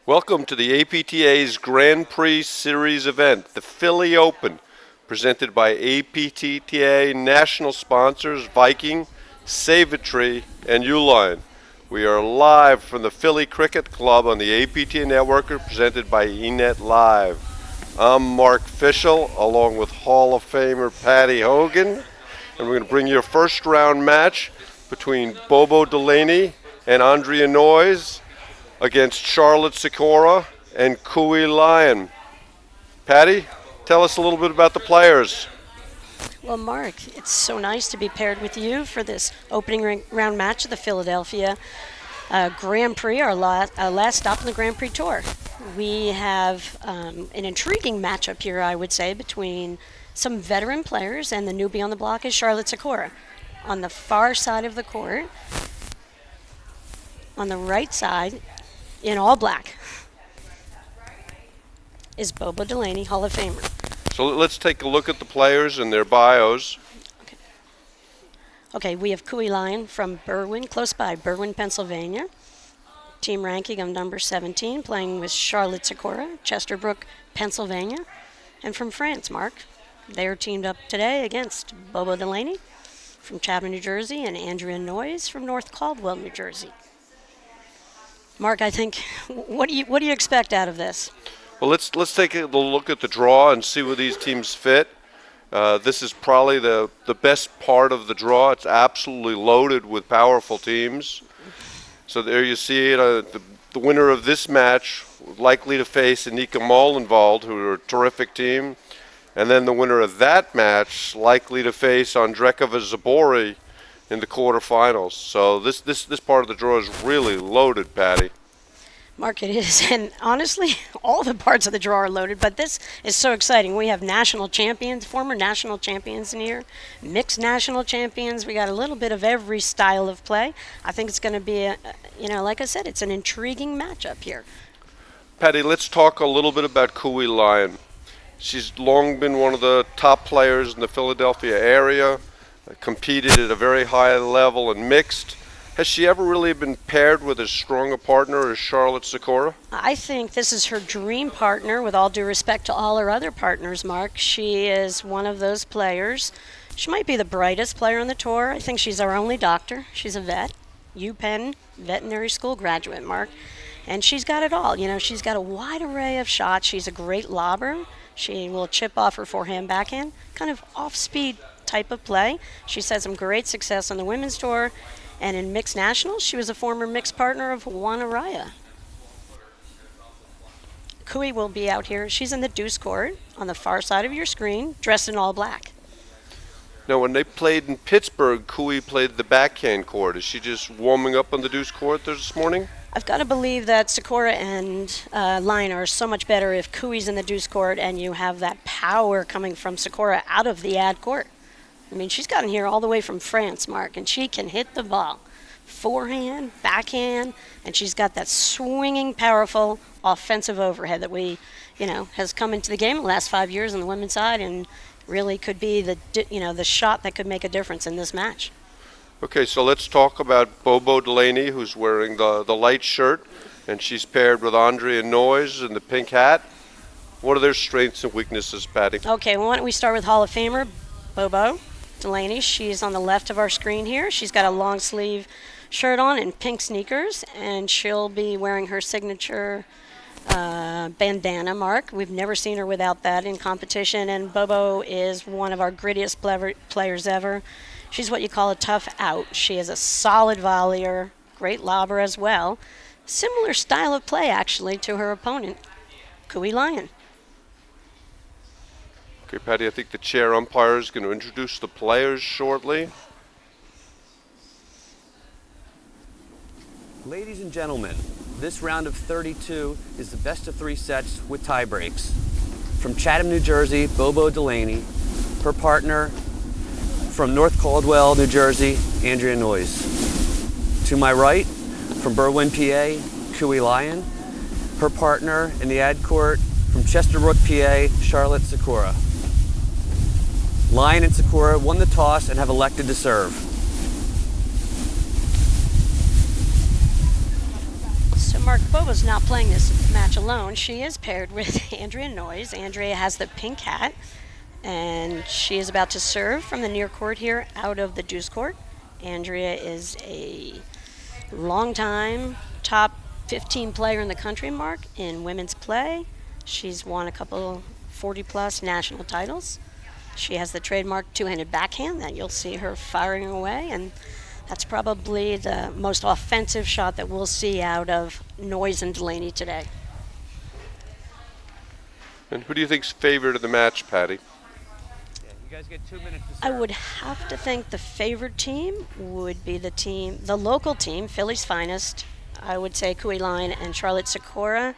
Welcome to the APTA's Grand Prix Series event, the Philly Open, presented by APTA national sponsors Viking, Save-A-Tree, and Lyon. We are live from the Philly Cricket Club on the APTA Network, presented by eNet Live. I'm Mark Fischel, along with Hall of Famer Patty Hogan, and we're going to bring you a first-round match between Bobo Delaney and Noyes against Charlotte Sikora and Lyon. Patty, tell us a little bit about the players. Well, Mark, it's so nice to be paired with you for this opening round match of the Philadelphia Grand Prix, our last stop in the Grand Prix Tour. We have an intriguing matchup here, I would say, between some veteran players, and the newbie on the block is Charlotte Sikora. On the far side of the court, on the right side, in all black, is Bobo Delaney, Hall of Famer. So let's take a look at the players and their bios. Okay, we have Lyon from Berwyn, close by, Berwyn, Pennsylvania. Team ranking of number 17, playing with Charlotte Sikora, Chesterbrook, Pennsylvania. And from France, Mark, they are teamed up today against Bobo Delaney from Chatham, New Jersey, and Noyes from North Caldwell, New Jersey. Mark, I think, what do you expect out of this? Well, let's take a look at the draw and see where these teams fit. This is probably the best part of the draw. It's absolutely loaded with powerful teams. So there you see it. The winner of this match likely to face Anika Molenwald, who are a terrific team. And then the winner of that match likely to face Andrekova Zabori in the quarterfinals. So this part of the draw is really loaded, Patty. Mark, it is, and honestly, all the parts of the draw are loaded, but this is so exciting. We have national champions, former national champions in here, mixed national champions. We got a little bit of every style of play. I think it's going to be, like I said, it's an intriguing matchup here. Patty, let's talk a little bit about Lyon. She's long been one of the top players in the Philadelphia area, competed at a very high level in mixed. Has she ever really been paired with as strong a partner as Charlotte Sikora? I think this is her dream partner, with all due respect to all her other partners, Mark. She is one of those players. She might be the brightest player on the tour. I think she's our only doctor. She's a vet, UPenn veterinary school graduate, Mark. And she's got it all. She's got a wide array of shots. She's a great lobber. She will chip off her forehand, backhand, kind of off-speed type of play. She's had some great success on the women's tour. And in mixed nationals, she was a former mixed partner of Juan Araya. Kui will be out here. She's in the deuce court on the far side of your screen, dressed in all black. Now, when they played in Pittsburgh, Kui played the backhand court. Is she just warming up on the deuce court this morning? I've got to believe that Sikora and Lyon are so much better if Kui's in the deuce court and you have that power coming from Sikora out of the ad court. I mean, she's gotten here all the way from France, Mark, and she can hit the ball. Forehand, backhand, and she's got that swinging, powerful offensive overhead that has come into the game in the last 5 years on the women's side, and really could be the shot that could make a difference in this match. Okay, so let's talk about Bobo Delaney, who's wearing the light shirt, and she's paired with Noyes in the pink hat. What are their strengths and weaknesses, Patty? Okay, well, why don't we start with Hall of Famer Bobo Delaney. She's on the left of our screen here. She's got a long sleeve shirt on and pink sneakers, and she'll be wearing her signature bandana, Mark. We've never seen her without that in competition, and Bobo is one of our grittiest players ever. She's what you call a tough out. She is a solid volleyer, great lobber as well. Similar style of play, actually, to her opponent, Lyon. Okay, Patty, I think the chair umpire is going to introduce the players shortly. Ladies and gentlemen, this round of 32 is the best of 3 sets with tie breaks. From Chatham, New Jersey, Bobo Delaney. Her partner from North Caldwell, New Jersey, Noyes. To my right, from Berwyn, PA, Lyon. Her partner in the ad court from Chesterbrook, PA, Charlotte Sikora. Lyon and Sikora won the toss and have elected to serve. So, Mark, Mark, Bobo's not playing this match alone. She is paired with Andrea Noyes. Andrea has the pink hat, and she is about to serve from the near court here out of the deuce court. Andrea is a long-time top 15 player in the country, Mark, in women's play. She's won a couple 40-plus national titles. She has the trademark two-handed backhand that you'll see her firing away, and that's probably the most offensive shot that we'll see out of Noyes and Delaney today. And who do you think's favored of the match, Patty? Yeah, you guys get 2 minutes to serve. I would have to think the favored team would be the local team, Philly's finest. I would say Lyon and Charlotte Sikora.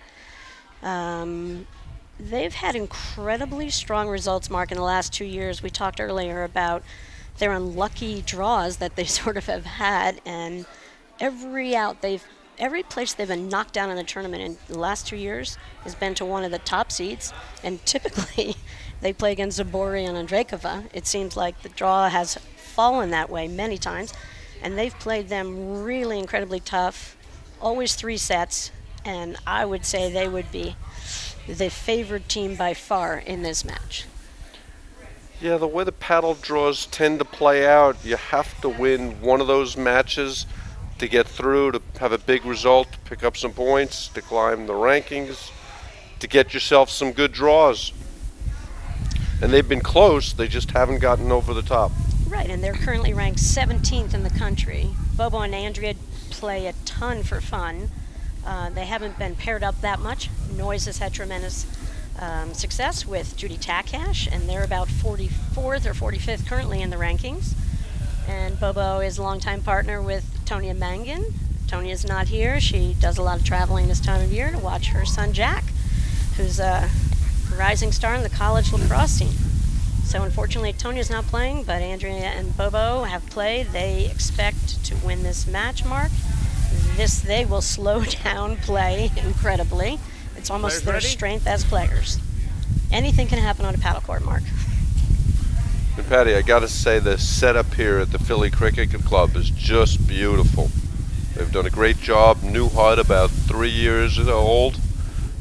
They've had incredibly strong results, Mark, in the last 2 years. We talked earlier about their unlucky draws that they sort of have had, and every place they've been knocked down in the tournament in the last 2 years has been to one of the top seeds, and typically they play against Zabori and Andreikova. It seems like the draw has fallen that way many times, and they've played them really incredibly tough, always 3 sets, and I would say they would be the favored team by far in this match. Yeah, the way the paddle draws tend to play out, you have to win one of those matches to get through, to have a big result, to pick up some points, to climb the rankings, to get yourself some good draws. And they've been close, they just haven't gotten over the top. Right, and they're currently ranked 17th in the country. Bobo and Andrea play a ton for fun. They haven't been paired up that much. Noyes has had tremendous success with Judy Takash, and they're about 44th or 45th currently in the rankings. And Bobo is a longtime partner with Tonya Mangan. Tonia's not here. She does a lot of traveling this time of year to watch her son Jack, who's a rising star in the college lacrosse team. So unfortunately, Tonia's not playing, but Andrea and Bobo have played. They expect to win this match, Mark. They will slow down play incredibly. It's almost their strength as players. Anything can happen on a paddle court, Mark. And Patty, I got to say the setup here at the Philly Cricket Club is just beautiful. They've done a great job. New HUD, about 3 years old.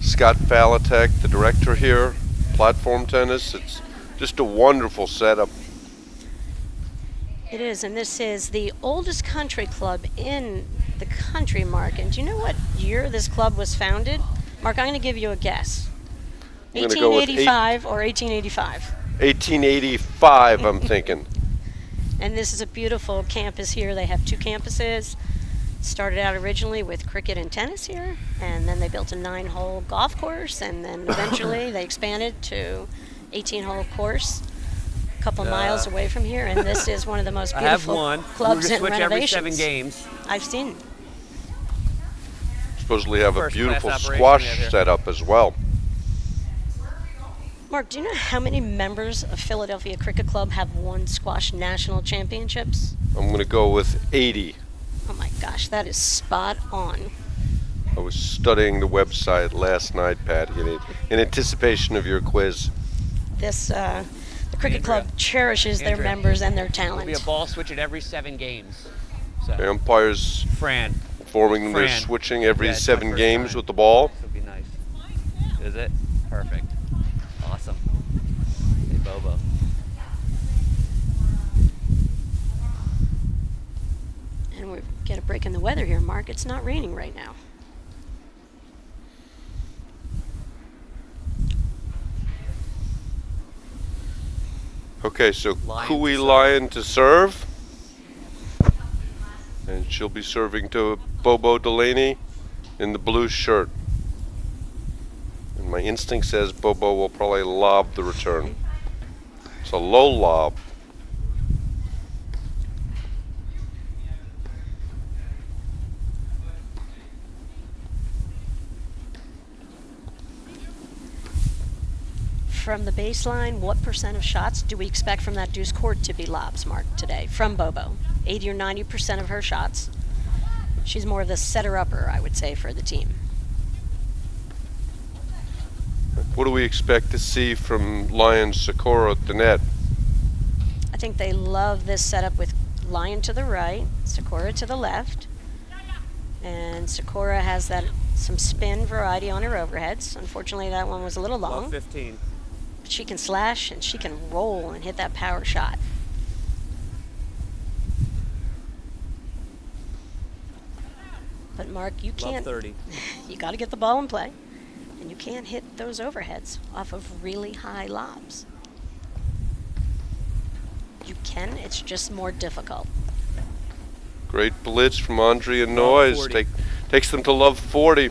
Scott Falatek, the director here, platform tennis. It's just a wonderful setup. It is, and this is the oldest country club in the country, Mark. And do you know what year this club was founded? Mark, I'm going to give you a guess. 1885 or 1885? 1885, I'm thinking. And this is a beautiful campus here. They have 2 campuses. Started out originally with cricket and tennis here, and then they built a 9-hole golf course, and then eventually they expanded to 18-hole course a couple miles away from here, and this is one of the most beautiful clubs in renovations. Every 7 games. I've seen. Supposedly have a beautiful squash setup as well. Mark, do you know how many members of Philadelphia Cricket Club have won squash national championships? I'm going to go with 80. Oh my gosh, that is spot on. I was studying the website last night, Patty, in anticipation of your quiz. The Cricket Club cherishes their members and their talent. There'll be a ball switch at every 7 games. So. The umpires informing them they're switching every 7 games with the ball. This would be nice. Is it? Perfect. Awesome. Hey, Bobo. And we get a break in the weather here, Mark. It's not raining right now. Okay, so Lyon to serve. And she'll be serving to Bobo Delaney in the blue shirt. And my instinct says Bobo will probably lob the return. It's a low lob. From the baseline, what % of shots do we expect from that deuce court to be lobs, Mark, today from Bobo? 80 or 90% of her shots. She's more of the setter-upper, I would say, for the team. What do we expect to see from Lyon Sikora at the net? I think they love this setup with Lyon to the right, Sikora to the left. And Sikora has that Some spin variety on her overheads. Unfortunately, that one was a little Love long. 15. But she can slash and she can roll and hit that power shot. But Mark, you Love can't. 30. You got to get the ball in play, and you can't hit those overheads off of really high lobs. You can. It's just more difficult. Great blitz from Andrea Love Noyes. 40. Takes them to love 40.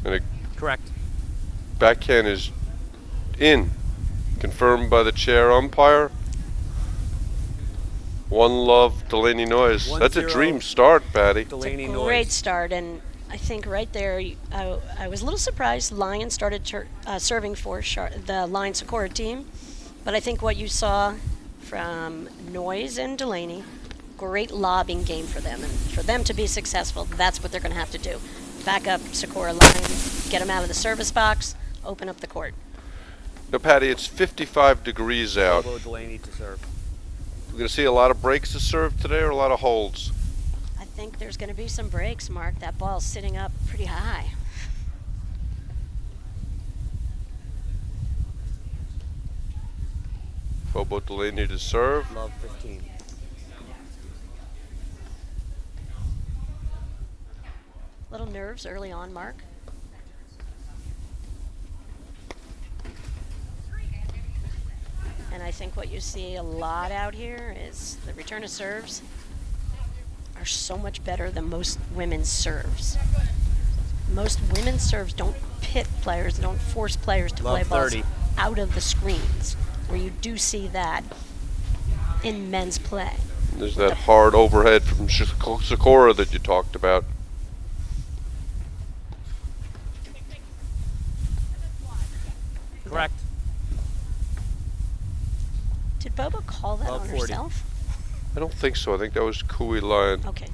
And a Correct. backhand is in. Confirmed by the chair umpire. One love, Delaney Noyes. That's a 1-0. dream start, Patty. Delaney It's a great Noyes. start, and I think right there, I was a little surprised Lyon started serving for the Lyon Sikora team, but I think what you saw from Noyes and Delaney, great lobbing game for them, and for them to be successful, that's what they're going to have to do. Back up Sikora Lyon, get them out of the service box, open up the court. Now, Patty, it's 55 degrees out. Bobo Delaney to serve. We're going to see a lot of breaks to serve today or a lot of holds? I think there's going to be some breaks, Mark. That ball's sitting up pretty high. Bobo Delaney to serve. Love 15. Little nerves early on, Mark. And I think what you see a lot out here is the return of serves are so much better than most women's serves. Most women's serves don't pit players, don't force players to Love play balls 30. out of the screens, where you do see that in men's play. There's that hard overhead from Sikora that you talked about. Correct. Did Bobo call that Love on 40. herself? I don't think so. I think that was Kui Lyon. Okay.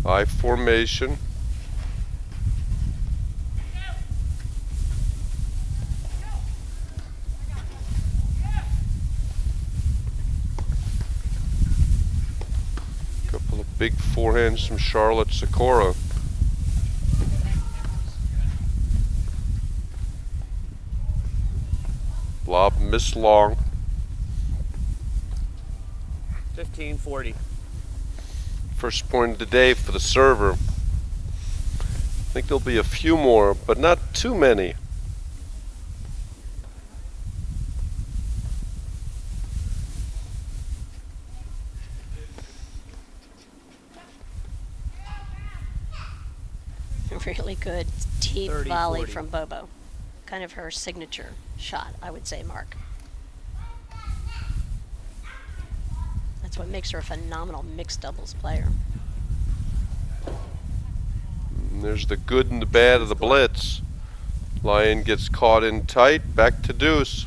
I formation. Couple of big forehands from Charlotte Sikora. Lob miss long. 15-40. First point of the day for the server. I think there'll be a few more, but not too many. Really good deep 30, volley 40. from Bobo. Kind of her signature shot, I would say, Mark. That's what makes her a phenomenal mixed doubles player. And there's the good and the bad of the blitz. Lyon gets caught in tight, back to deuce.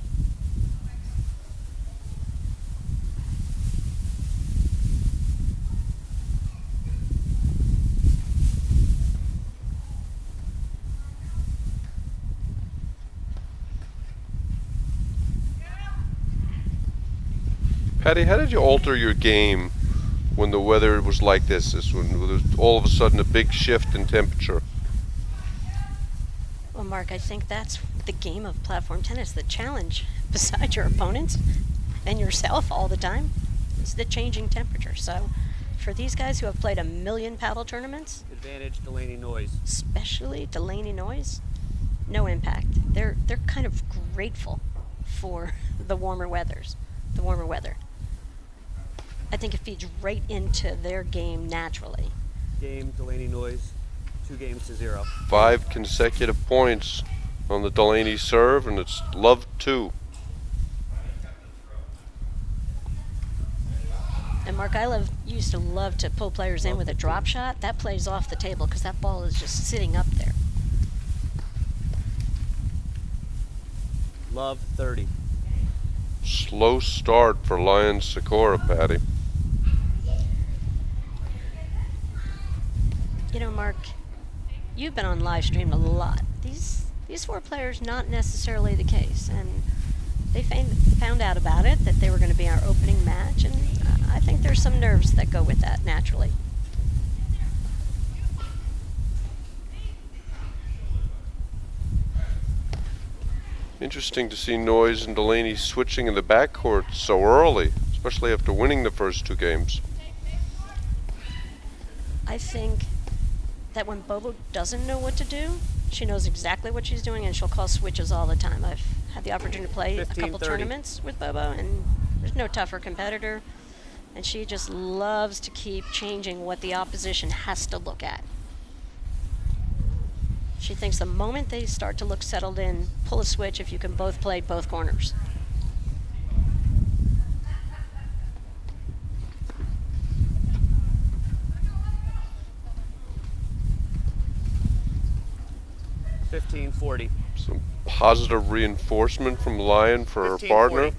Patty, how did you alter your game when the weather was like this? When there was all of a sudden a big shift in temperature. Well, Mark, I think that's the game of platform tennis. The challenge, besides your opponents and yourself all the time, is the changing temperature. So, for these guys who have played a million paddle tournaments, Advantage Delaney Noyes. especially Delaney Noyes, no impact. They're kind of grateful for the warmer weather. I think it feeds right into their game naturally. Game Delaney Noyes. 2-0. 5 consecutive points on the Delaney serve, and it's love 2. And Mark, used to love to pull players in with a drop shot. That plays off the table because that ball is just sitting up there. Love 30. Slow start for Lyon Sikora, Patty. You know, Mark, you've been on live stream a lot. these four players, not necessarily the case. And they found out about it, that they were going to be our opening match, and I think there's some nerves that go with that naturally. Interesting to see Noyes and Delaney switching in the backcourt so early, especially after winning the first two games. I think that when Bobo doesn't know what to do, she knows exactly what she's doing, and she'll call switches all the time. I've had the opportunity to play 15, a couple 30. tournaments with Bobo, and there's no tougher competitor, and she just loves to keep changing what the opposition has to look at. She thinks the moment they start to look settled in, pull a switch if you can both play both corners. $15.40. Some positive reinforcement from Lyon for her partner. 15-40.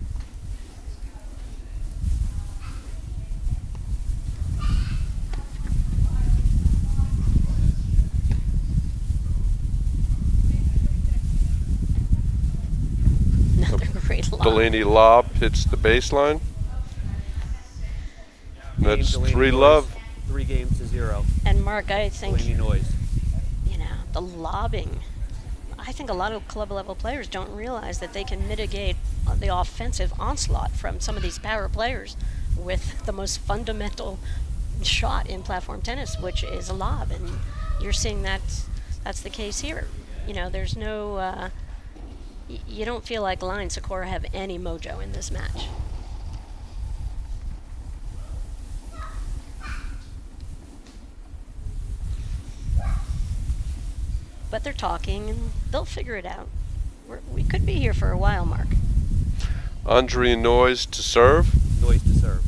Another great lob. Delaney lob hits the baseline. And that's Delaney 3 Noyes, love. 3 games to 0. And Mark, I think, Delaney Noyes. the lobbing, I think a lot of club level players don't realize that they can mitigate the offensive onslaught from some of these power players with the most fundamental shot in platform tennis, which is a lob. And you're seeing that's the case here. There's no, you don't feel like Lyon and Sikora have any mojo in this match. But they're talking, and they'll figure it out. We could be here for a while, Mark. Andre and Noyes to serve. Noyes to serve.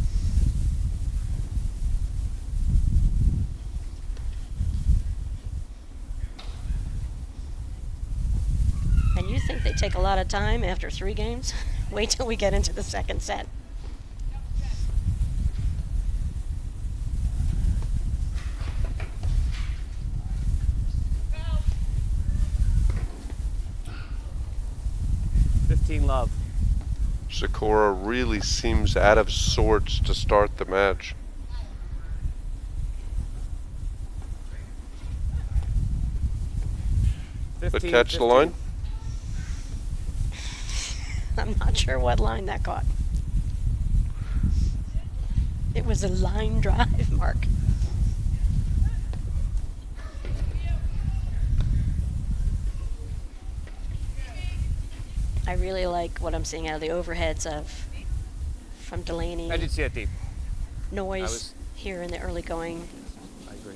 And you think they take a lot of time after 3 games? Wait till we get into the second set. Love. Sikora really seems out of sorts to start the match. But catch the line? I'm not sure what line that caught. It was a line drive, Mark. I really like what I'm seeing out of the overheads from Delaney. I did see it deep. Noyes here in the early going. I agree.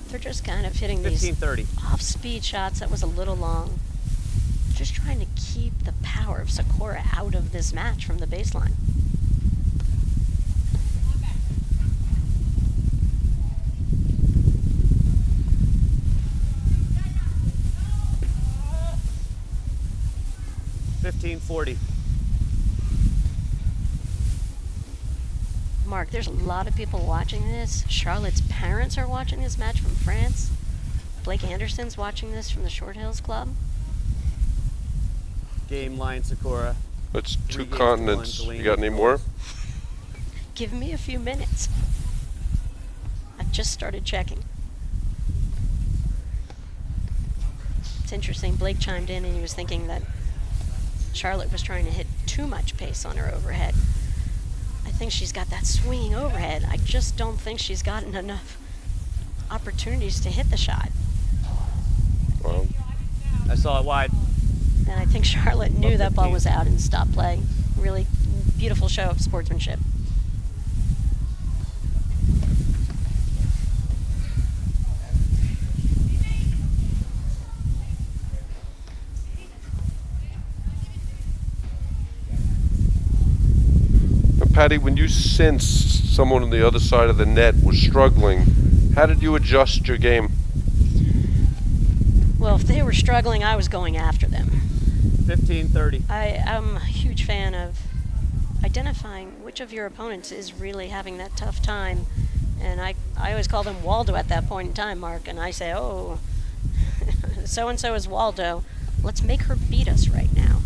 They're just kind of hitting 15-30. these off-speed shots. That was a little long. Just trying to keep the power of Sikora out of this match from the baseline. $15.40. Mark, there's a lot of people watching this. Charlotte's parents are watching this match from France. Blake Anderson's watching this from the Short Hills Club. Game line Sikora. That's 2 3 games to continents. 1, You got any more? Give me a few minutes. I've just started checking. It's interesting. Blake chimed in and he was thinking that Charlotte was trying to hit too much pace on her overhead. I think she's got that swinging overhead. I just don't think she's gotten enough opportunities to hit the shot. Well, I saw it wide. And I think Charlotte knew that ball 15. was out and stopped play. Really beautiful show of sportsmanship. Patty, when you sensed someone on the other side of the net was struggling, how did you adjust your game? Well, if they were struggling, I was going after them. 15-30. I'm a huge fan of identifying which of your opponents is really having that tough time. And I always call them Waldo at that point in time, Mark, and I say, oh, so-and-so is Waldo. Let's make her beat us right now.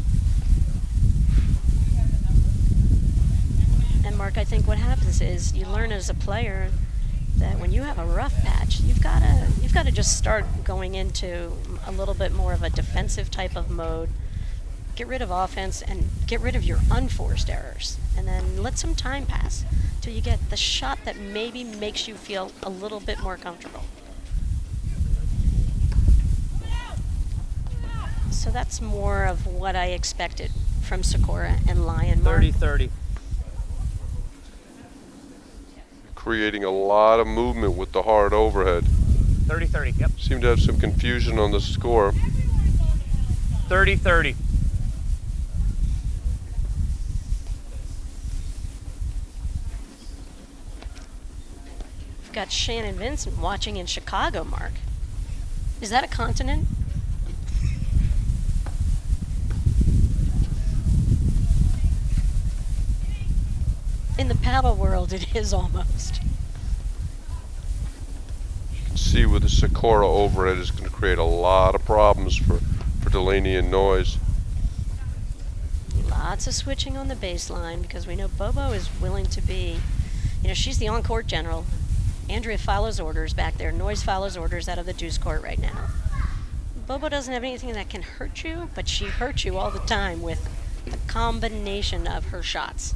And Mark, I think what happens is you learn as a player that when you have a rough patch, you've got to just start going into a little bit more of a defensive type of mode. Get rid of offense and get rid of your unforced errors, and then let some time pass till you get the shot that maybe makes you feel a little bit more comfortable. So that's more of what I expected from Sikora and Lyon. 30-30. Creating a lot of movement with the hard overhead. 30-30, yep. Seem to have some confusion on the score. 30-30. We've got Shannon Vincent watching in Chicago, Mark. Is that a continent? In the paddle world, it is almost. You can see with the Sikora overhead is going to create a lot of problems for Delaney and Noyes. Lots of switching on the baseline because we know Bobo is willing to be, she's the on-court general. Andrea follows orders back there. Noyes follows orders out of the deuce court right now. Bobo doesn't have anything that can hurt you, but she hurts you all the time with a combination of her shots.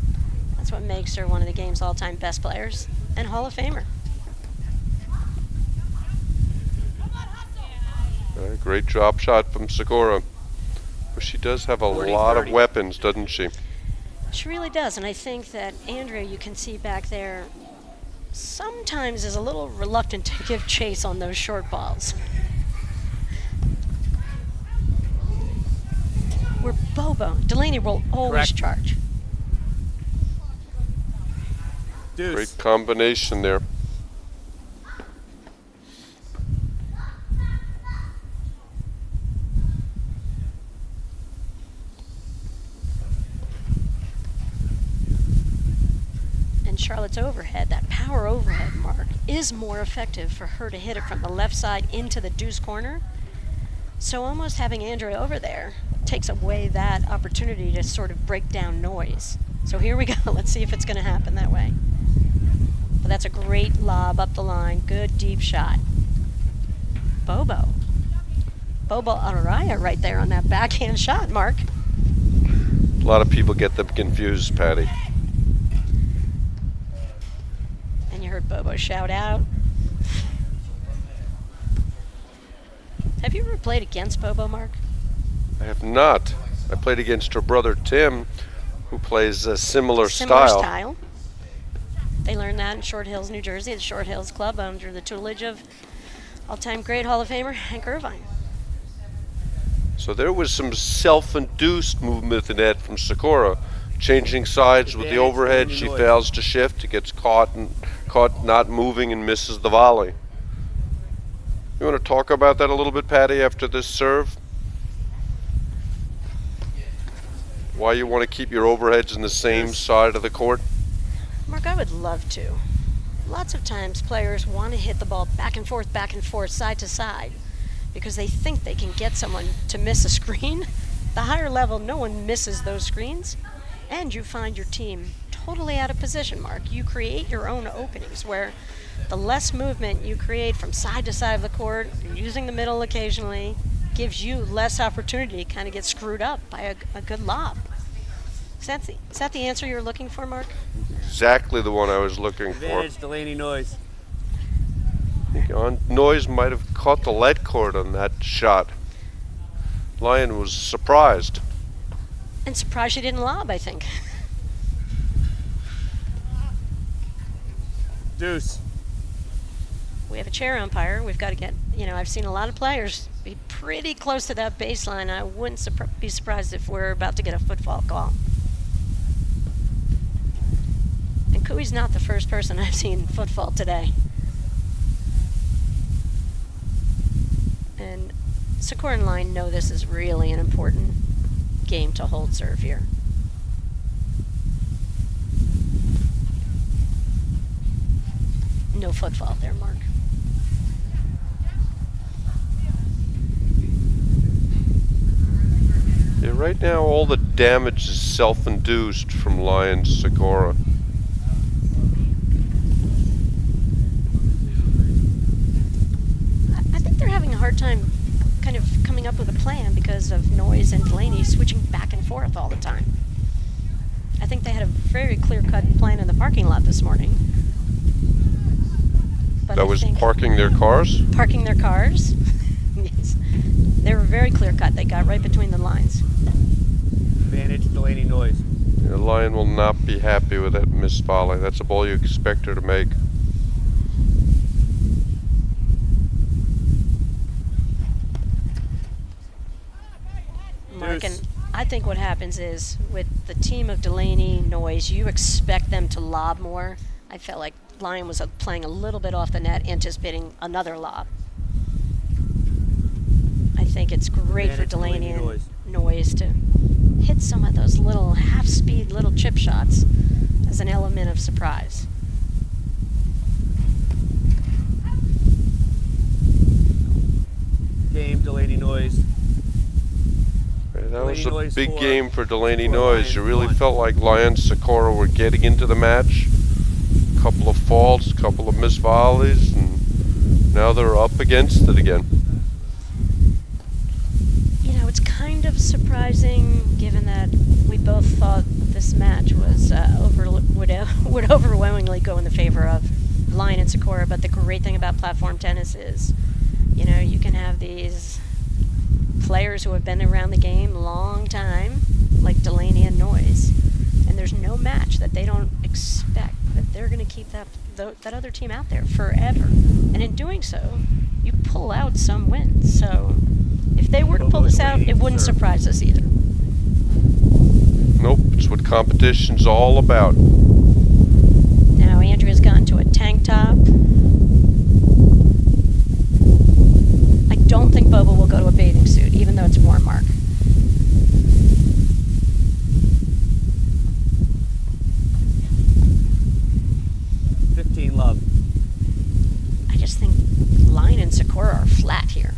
That's what makes her one of the game's all-time best players and Hall of Famer. Great drop shot from Sikora. But she does have a 40, lot 30. of weapons, doesn't she? She really does, and I think that Andrea, you can see back there, sometimes is a little reluctant to give chase on those short balls. Where Bobo, Delaney will always Correct. charge. Deuce. Great combination there. And Charlotte's overhead, that power overhead, Mark, is more effective for her to hit it from the left side into the deuce corner. So almost having Andrea over there takes away that opportunity to sort of break down Noyes. So here we go. Let's see if it's going to happen that way. But that's a great lob up the line. Good deep shot. Bobo Araya right there on that backhand shot, Mark. A lot of people get them confused, Patty. And you heard Bobo shout out. Have you ever played against Bobo, Mark? I have not. I played against her brother Tim, who plays a similar Similar style. style. They learned that in Short Hills, New Jersey, the Short Hills Club under the tutelage of all-time great Hall of Famer Hank Irvine. So there was some self-induced movement in that from Sikora, changing sides with the Advantage, overhead. Delaney She Noyes. fails to shift. It gets caught not moving and misses the volley. You want to talk about that a little bit, Patty, after this serve? Why you want to keep your overheads in the same side of the court? Mark, I would love to. Lots of times players want to hit the ball back and forth, side to side, because they think they can get someone to miss a screen. The higher level, no one misses those screens, and you find your team totally out of position, Mark. You create your own openings where the less movement you create from side to side of the court, using the middle occasionally, gives you less opportunity to kind of get screwed up by a good lob. Is that the answer you're looking for, Mark? Exactly the one I was looking for. Advantage, Delaney Noyes. I think Noyes might have caught the lead cord on that shot. Lyon was surprised. And surprised she didn't lob, I think. Deuce. We have a chair umpire. We've got to get, I've seen a lot of players be pretty close to that baseline. I wouldn't be surprised if we're about to get a football call. And Cooey's not the first person I've seen football today. And Sikora and Lyon know this is really an important game to hold serve here. No football there, Mark. Right now, all the damage is self-induced from Lyon Sikora. I think they're having a hard time kind of coming up with a plan because of Noyes and Delaney switching back and forth all the time. I think they had a very clear-cut plan in the parking lot this morning. But That was parking their cars? Parking their cars. Yes. They were very clear-cut. They got right between the lines. Advantage Delaney Noyes. Yeah, Lyon will not be happy with that missed volley. That's a ball you expect her to make. Mark, and I think what happens is with the team of Delaney, Noyes, you expect them to lob more. I felt like Lyon was playing a little bit off the net, anticipating another lob. I think it's great for Delaney and Noyes to hit some of those little half-speed little chip shots as an element of surprise. Game Delaney Noyes. That was a Noyes big 4, game for Delaney for Noyes. You Lyon really 1. felt like Lyon Sikora were getting into the match. A couple of faults, a couple of missed volleys, and now they're up against it again. You know, it's kind of surprising given that we both thought this match was would overwhelmingly go in the favor of Lyon and Sikora, but the great thing about platform tennis is, you know, you can have these players who have been around the game a long time, like Delaney and Noyes, and there's no match that they don't expect that they're going to keep that other team out there forever. And in doing so, you pull out some wins. So if they were to pull this out, it wouldn't surprise us either. Nope, it's what competition's all about. Now Andrea's gone to a tank top. I don't think Bobo will go to a bathing suit, even though it's warm, Mark. Love. I just think Lyon and Sikora are flat here.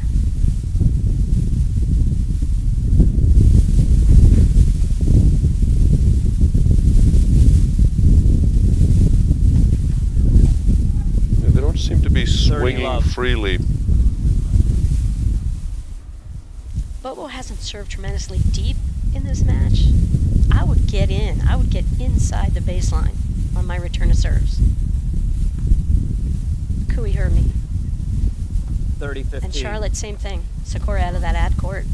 Yeah, they don't seem to be swinging freely. Bobo hasn't served tremendously deep in this match. I would get in. I would get inside the baseline on my return to serves. Cooey heard me. 30-15. And Charlotte, same thing. Sikora out of that ad court.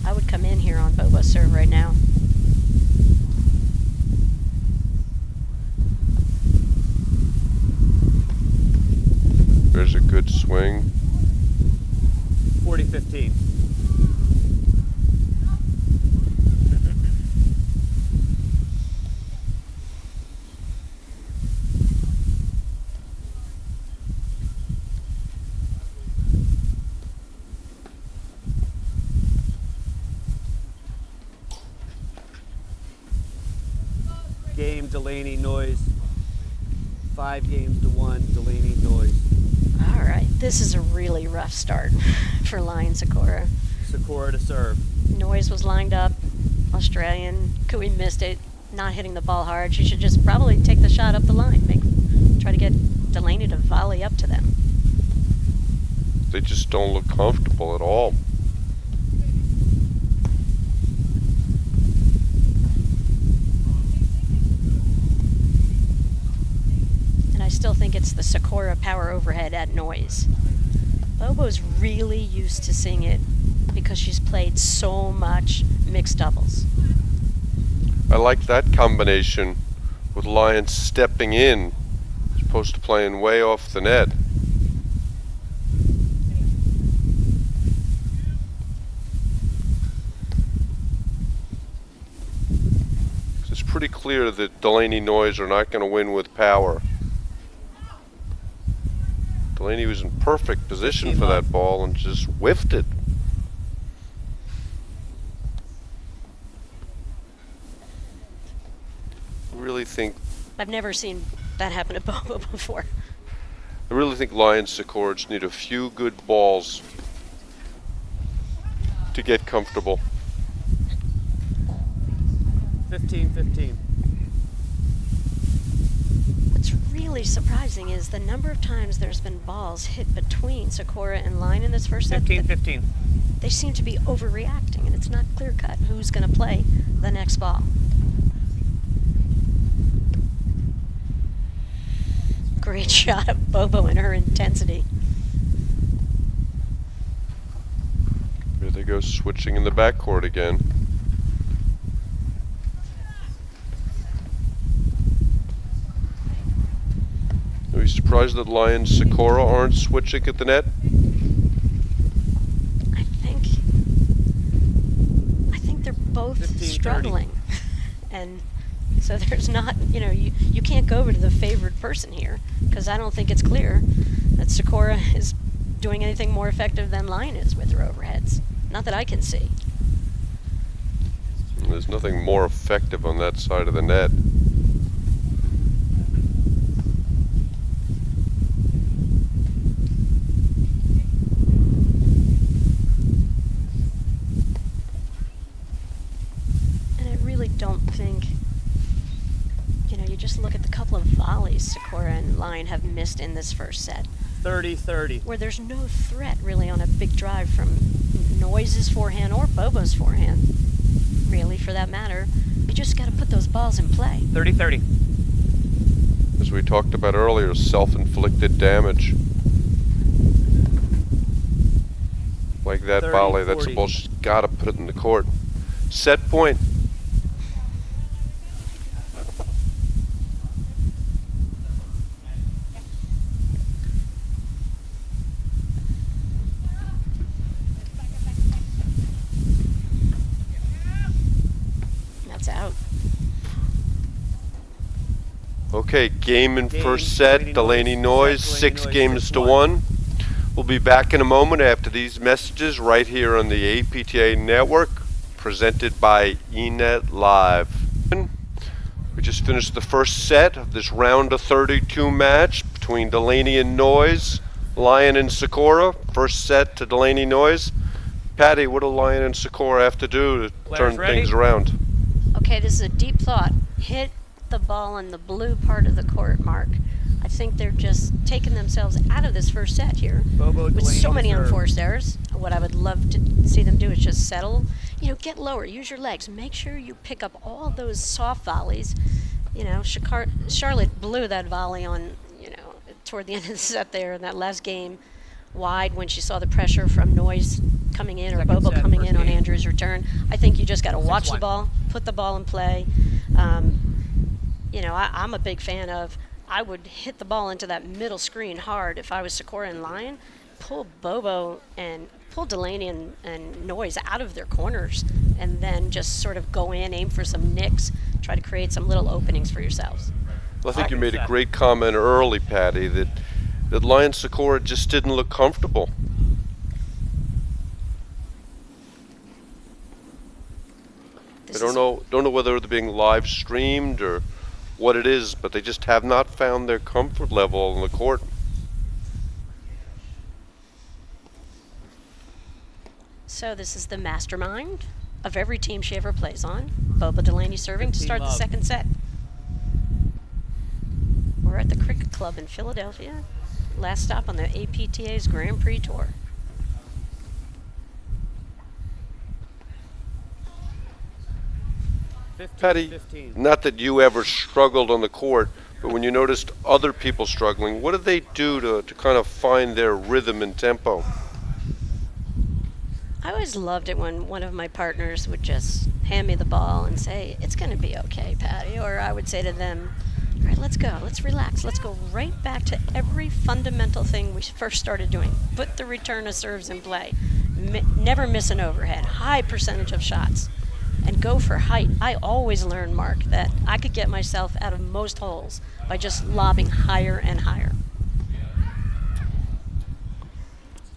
I would come in here on Bobo's serve right now. There's a good swing. 40-15. Game Delaney Noyes. 5-1 Delaney Noyes. All right. This is a really rough start for Lyon Sikora. Sikora to serve. Noyes was lined up. Australian. Cooey missed it. Not hitting the ball hard. She should just probably take the shot up the line. Try to get Delaney to volley up to them. They just don't look comfortable at all. And I still think it's the Sikora power overhead at Noyes. Bobo's really used to seeing it because she's played so much mixed doubles. I like that combination with Lyon stepping in as opposed to playing way off the net. It's pretty clear that Delaney Noyes are not going to win with power. Delaney was in perfect position for that ball and just whiffed it. I really think I've never seen that happen to Bobo before. I really think Lyon Sikora just need a few good balls to get comfortable. 15-15. What's really surprising is the number of times there's been balls hit between Sikora and Lyon in this first set. 15-15. They seem to be overreacting, and it's not clear-cut who's going to play the next ball. Great shot of Bobo and her intensity. Here they go, switching in the backcourt again. Are you surprised that Lyon and Sikora aren't switching at the net? I think they're both 15-30. struggling. And so there's not, you can't go over to the favored person here, because I don't think it's clear that Sikora is doing anything more effective than Lyon is with her overheads. Not that I can see. There's nothing more effective on that side of the net. And I really don't think, you just look at the couple of volleys Sikora and Lyon have missed in this first set, 30-30. where there's no threat really on a big drive from Noyes' forehand or Bobo's forehand, really, for that matter. You just got to put those balls in play. 30-30. As we talked about earlier, self-inflicted damage. Like that 30, volley, that's 40. a ball she's got to put it in the court. Set point. That's out. Okay, game in Game, first set, Delaney Noyes, Set, 6 Noyes, games to 6-1. 1. We'll be back in a moment after these messages right here on the APTA network, presented by eNet Live. We just finished the first set of this round of 32 match between Delaney and Noyes, Lyon and Sikora. First set to Delaney Noyes. Patty, what do Lyon and Sikora have to do to Players turn ready? things around? Okay, this is a deep thought. Hit the ball in the blue part of the court, Mark. I think they're just taking themselves out of this first set here. Bobo With Delaney so many to serve. unforced errors. What I would love to see them do is just settle. Get lower. Use your legs. Make sure you pick up all those soft volleys. Charlotte blew that volley on, toward the end of the set there in that last game wide when she saw the pressure from Noyes coming in or Second Bobo set, coming first in on game. Andrew's return. I think you just got to watch the 6-1. ball, put the ball in play. I'm a big fan of, I would hit the ball into that middle screen hard if I was Sikora and Lyon, pull Bobo and pull Delaney and Noyes out of their corners, and then just sort of go in, aim for some nicks, try to create some little openings for yourselves. Well, I think you Second made a set. great comment early, Patty, that Lyon Sikora just didn't look comfortable. I don't know whether they're being live streamed or what it is, but they just have not found their comfort level on the court. So this is the mastermind of every team she ever plays on. Bobo Delaney serving to 15 start the love. second set. We're at the Cricket Club in Philadelphia. Last stop on the APTA's Grand Prix Tour. Patty, 15. not that you ever struggled on the court, but when you noticed other people struggling, what did they do to kind of find their rhythm and tempo? I always loved it when one of my partners would just hand me the ball and say, "It's going to be okay, Patty." Or I would say to them, "All right, let's go. Let's relax. Let's go right back to every fundamental thing we first started doing. Put the return of serves in play. Never miss an overhead. High percentage of shots. And go for height." I always learned, Mark, that I could get myself out of most holes by just lobbing higher and higher.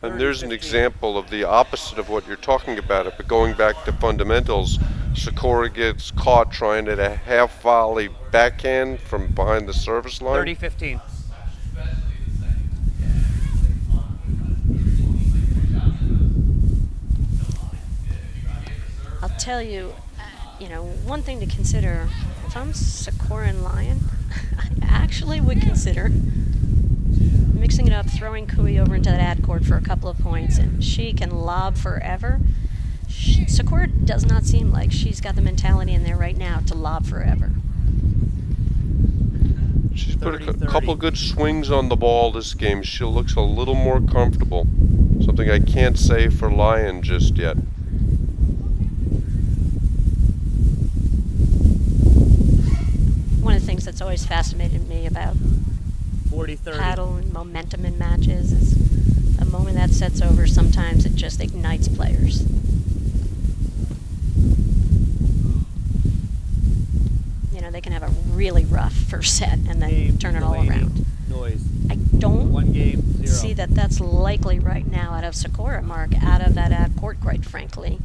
And there's an example of the opposite of what you're talking about. But going back to fundamentals, Sikora gets caught trying at a half volley backhand from behind the service line. 30-15. I'll tell you, one thing to consider, if I'm Sikora and Lyon, I actually would consider mixing it up, throwing Kui over into that ad court for a couple of points, and she can lob forever. Sikora does not seem like she's got the mentality in there right now to lob forever. She's put a couple good swings on the ball this game. She looks a little more comfortable. Something I can't say for Lyon just yet. One of the things that's always fascinated me about 40-30. paddle and momentum in matches is a moment that sets over, sometimes it just ignites players. They can have a really rough first set and then Game, turn it all Delaney, around. Noyes. I don't 1 game, 0. see that that's likely right now out of Sikora, Mark, out of that ad court, quite frankly.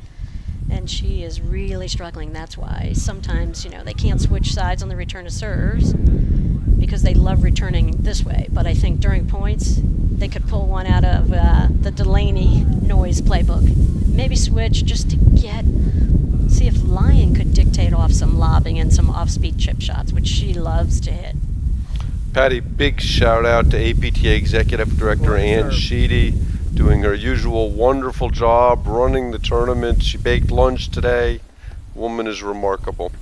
And she is really struggling. That's why sometimes, they can't switch sides on the return of serves because they love returning this way. But I think during points, they could pull one out of the Delaney Noyes playbook. Maybe switch just to see if Lyon could dictate off some lobbing and some off-speed chip shots, which she loves to hit. Patty, big shout out to APTA Executive Director Ann Sheedy, doing her usual wonderful job running the tournament. She baked lunch today. Woman is remarkable.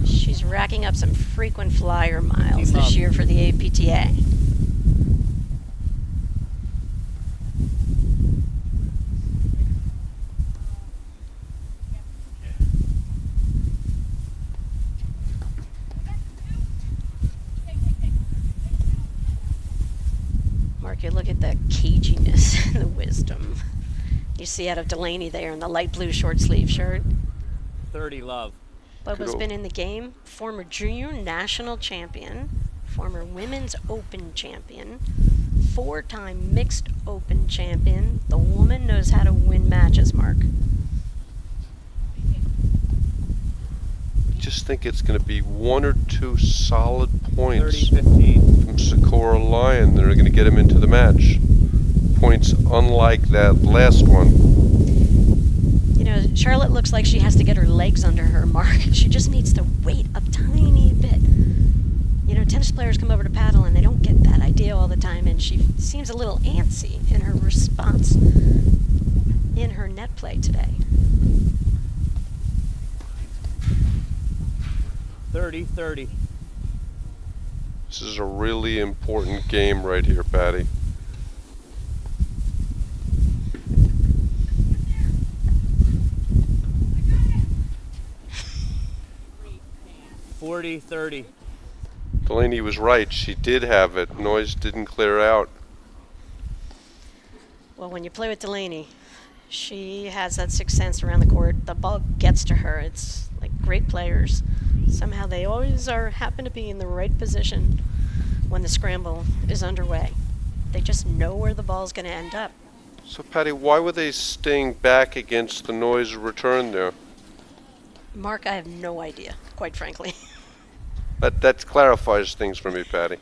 She's racking up some frequent flyer miles this year for the APTA. Mark, you look at the caginess and the wisdom you see out of Delaney there in the light blue short sleeve shirt. 30 love. Bobo's been in the game, former junior national champion, former women's open champion, 4-time mixed open champion. The woman knows how to win matches, Mark. I just think it's going to be 1 or 2 solid points 30-15. from Sikora Lyon that are going to get him into the match. Points unlike that last one. Charlotte looks like she has to get her legs under her, Mark. She just needs to wait a tiny bit. Tennis players come over to paddle and they don't get that idea all the time, and she seems a little antsy in her response in her net play today. 30-30. This is a really important game right here, Patty. $40-30. Delaney was right. She did have it. Noyes didn't clear out. Well, when you play with Delaney, she has that sixth sense around the court. The ball gets to her. It's like great players. Somehow they always happen to be in the right position when the scramble is underway. They just know where the ball's going to end up. So, Patty, why were they staying back against the Noyes return there? Mark, I have no idea, quite frankly. That clarifies things for me, Patty.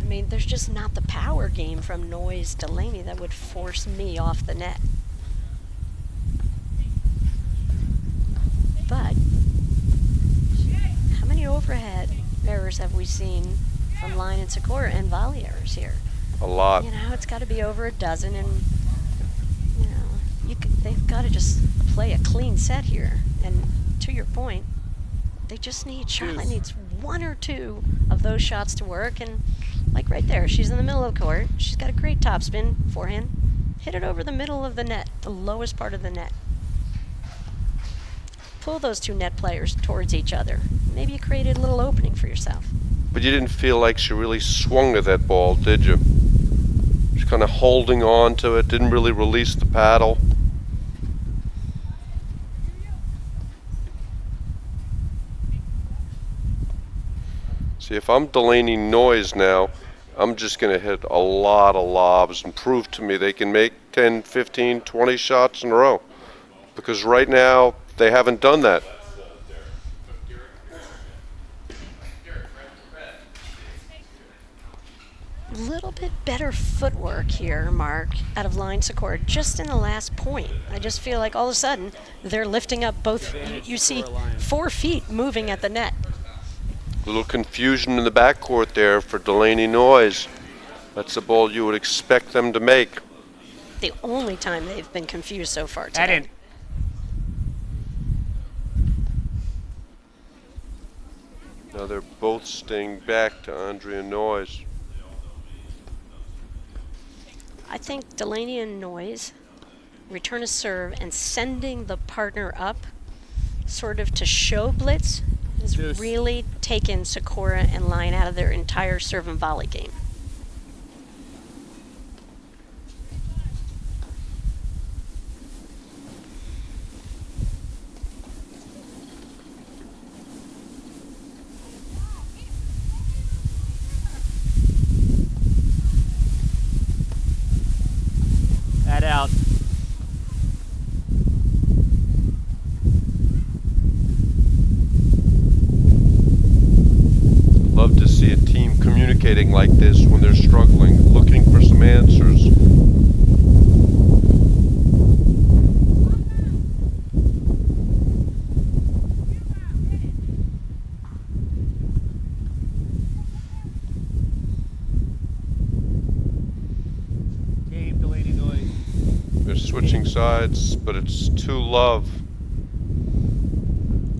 I mean, there's just not the power game from Noyes Delaney that would force me off the net. But how many overhead errors have we seen from Lyon and Sikora and volley errors here? A lot. It's got to be over a dozen, and they've got to just play a clean set here. And to your point, Charlotte needs 1 or 2 of those shots to work, and like right there, she's in the middle of the court. She's got a great topspin forehand. Hit it over the middle of the net, the lowest part of the net. Pull those 2 net players towards each other. Maybe you created a little opening for yourself. But you didn't feel like she really swung at that ball, did you? She's kind of holding on to it, didn't really release the paddle. See, if I'm Delaney Noyes now, I'm just going to hit a lot of lobs and prove to me they can make 10, 15, 20 shots in a row. Because right now, they haven't done that. little bit better footwork here, Mark, out of Lyon Sikora, just in the last point. I just feel like all of a sudden they're lifting up both. You see Sikora, Lyon. 4 feet moving at the net. Little confusion in the backcourt there for Delaney Noyes. That's a ball you would expect them to make. The only time they've been confused so far today. That in. Now they're both staying back to Andrea Noyes. I think Delaney and Noyes return a serve and sending the partner up sort of to show blitz has Deuce. really taken Sikora and Lyon out of their entire serve and volley game. That out. Love to see a team communicating like this when they're struggling, looking for some answers. Game, Delaney Noyes. They're switching sides, but it's 2-love.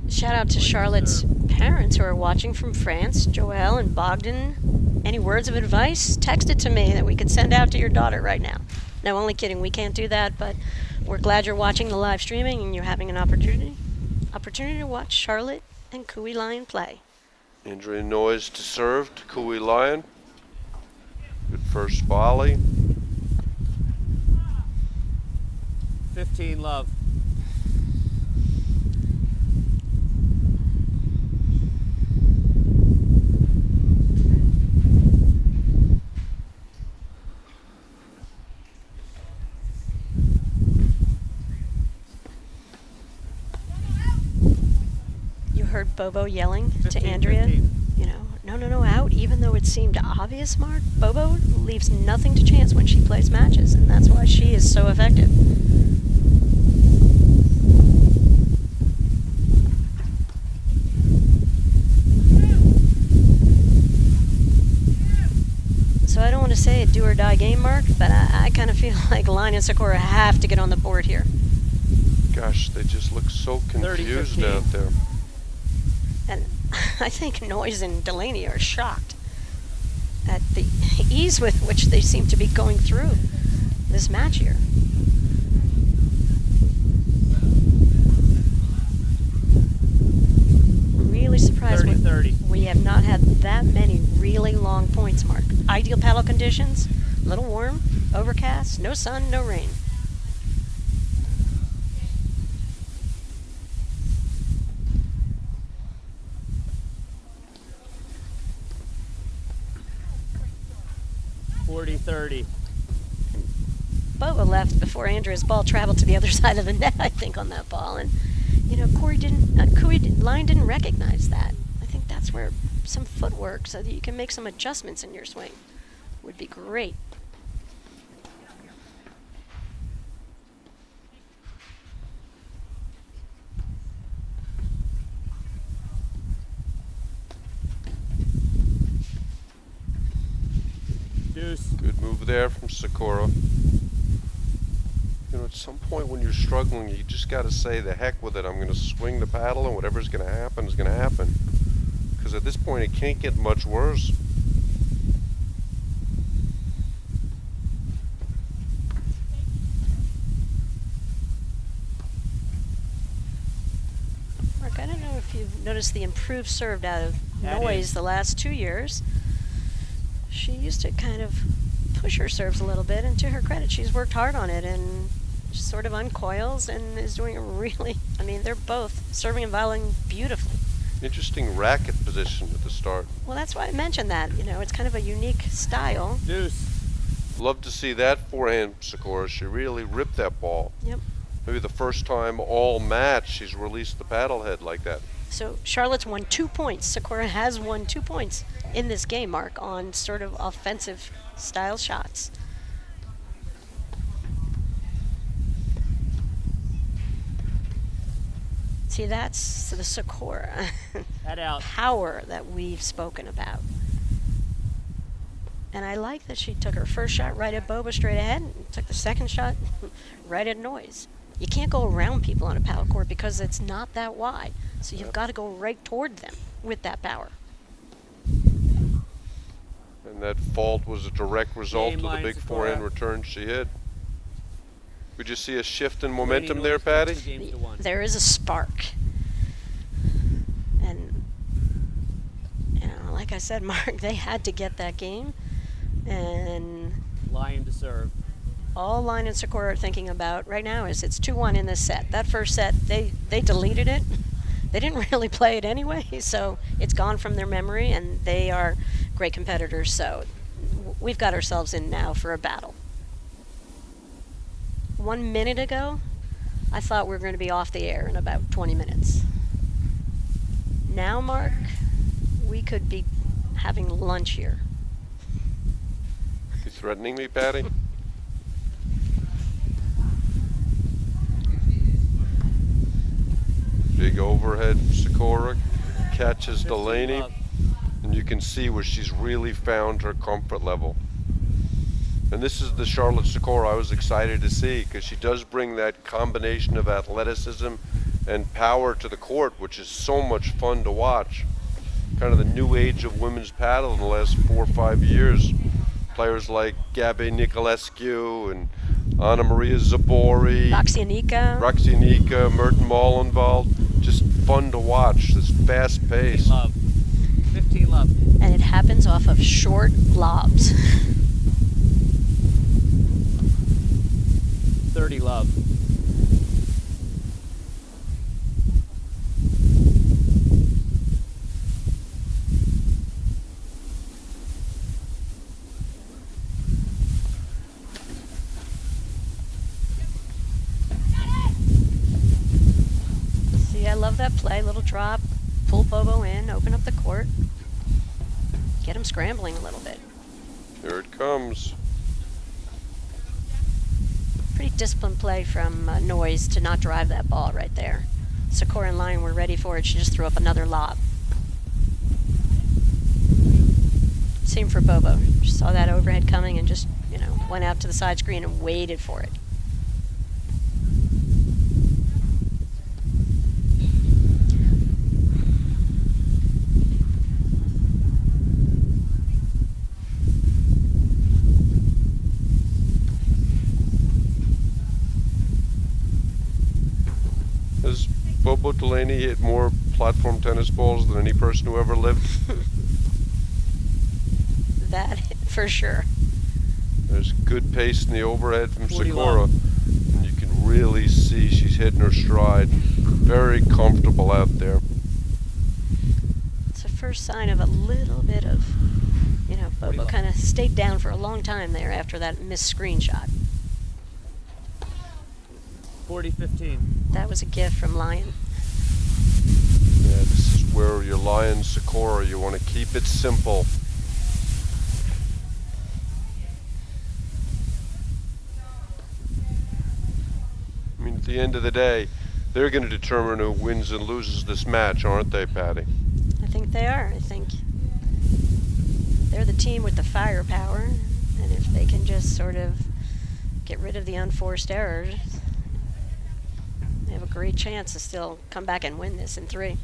Shout out to Charlotte's parents who are watching from France, Joelle and Bogdan. Any words of advice? Text it to me that we could send out to your daughter right now. No, only kidding. We can't do that, but we're glad you're watching the live streaming and you're having an opportunity to watch Charlotte and Kui Lyon play. Andrea Noyes to serve to Kui Lyon. Good first volley. 15 love. You heard Bobo yelling to 15, Andrea, 15. you know, no, out, even though it seemed obvious, Mark. Bobo leaves nothing to chance when she plays matches, and that's why she is so effective. So I don't want to say a do or die game, Mark, but I kind of feel like Lyon and Sikora have to get on the board here. Gosh, they just look so confused 30-15. out there. And I think Noyes and Delaney are shocked at the ease with which they seem to be going through this match here. Really surprised 30-30. we have not had that many really long points, Mark. Ideal paddle conditions, a little warm, overcast, no sun, no rain. Bobo left before Andrea's ball traveled to the other side of the net, I think, on that ball. And, you know, Lyon didn't recognize that. I think that's where some footwork so that you can make some adjustments in your swing would be great. Deuce. Good move there from Sikora. You know, at some point when you're struggling, you just got to say, the heck with it. I'm going to swing the paddle, and whatever's going to happen is going to happen. Because at this point, it can't get much worse. Mark, I don't know if you've noticed the improved serve out of That Noyes is. the last 2 years. She used to kind of push her serves a little bit, and to her credit, she's worked hard on it and she sort of uncoils and is doing a really, I mean, they're both serving and volleying beautifully. Interesting racket position at the start. Well, that's why I mentioned that. You know, it's kind of a unique style. Deuce. Love to see that forehand, Sikora. She really ripped that ball. Yep. Maybe the first time all match she's released the paddle head like that. So Charlotte's won 2 points. Sikora has won 2 points in this game, Mark, on sort of offensive style shots. See, that's the Sikora Head out. power that we've spoken about. And I like that she took her first shot right at Bobo straight ahead and took the second shot right at Noyes. You can't go around people on a paddle court because it's not that wide. So you've got to go right toward them with that power. And that fault was a direct result Game of the line, big Sikora. forehand return she hit. Would you see a shift in Delaney momentum there, Noyes, Patty? 2 games to 1. There is a spark. And, like I said, Mark, they had to get that game. And Lyon to serve. all Lyon and Sikora are thinking about right now is it's 2-1 in this set. That first set, they deleted it. They didn't really play it anyway, so it's gone from their memory, and they are great competitors. So we've got ourselves in now for a battle. 1 minute ago, I thought we were going to be off the air in about 20 minutes. Now, Mark, we could be having lunch here. You threatening me, Patty? Big overhead, Sikora catches 15 Delaney, love. and you can see where she's really found her comfort level. And this is the Charlotte Sikora I was excited to see, because she does bring that combination of athleticism and power to the court, which is so much fun to watch. Kind of the new age of women's paddle in the last 4 or 5 years. Players like Gabi Nicolescu and Anna Maria Zabori, Roxy Nika, Merton Molenvald. Just fun to watch, this fast 15 pace. love. 15 love. and it happens off of short lobs. 30 love. See, I love that play. Little drop, pull Bobo in, open up the court, get him scrambling a little bit. Here it comes. Pretty disciplined play from Noyes to not drive that ball right there. Sikora and Lyon were ready for it. She just threw up another lob. Same for Bobo. She saw that overhead coming and just, went out to the side screen and waited for it. Has Bobo Delaney hit more platform tennis balls than any person who ever lived? That for sure. There's good pace in the overhead from 40 Sikora, love. and you can really see she's hitting her stride. Very comfortable out there. It's the first sign of a little bit of, Bobo kind of stayed down for a long time there after that missed screenshot. 40-15. That was a gift from Lyon. Yeah, this is where your Lyon Sikora, you want to keep it simple. I mean, at the end of the day, they're going to determine who wins and loses this match, aren't they, Patty? I think they are. I think they're the team with the firepower, and if they can just sort of get rid of the unforced errors, they have a great chance to still come back and win this in 3.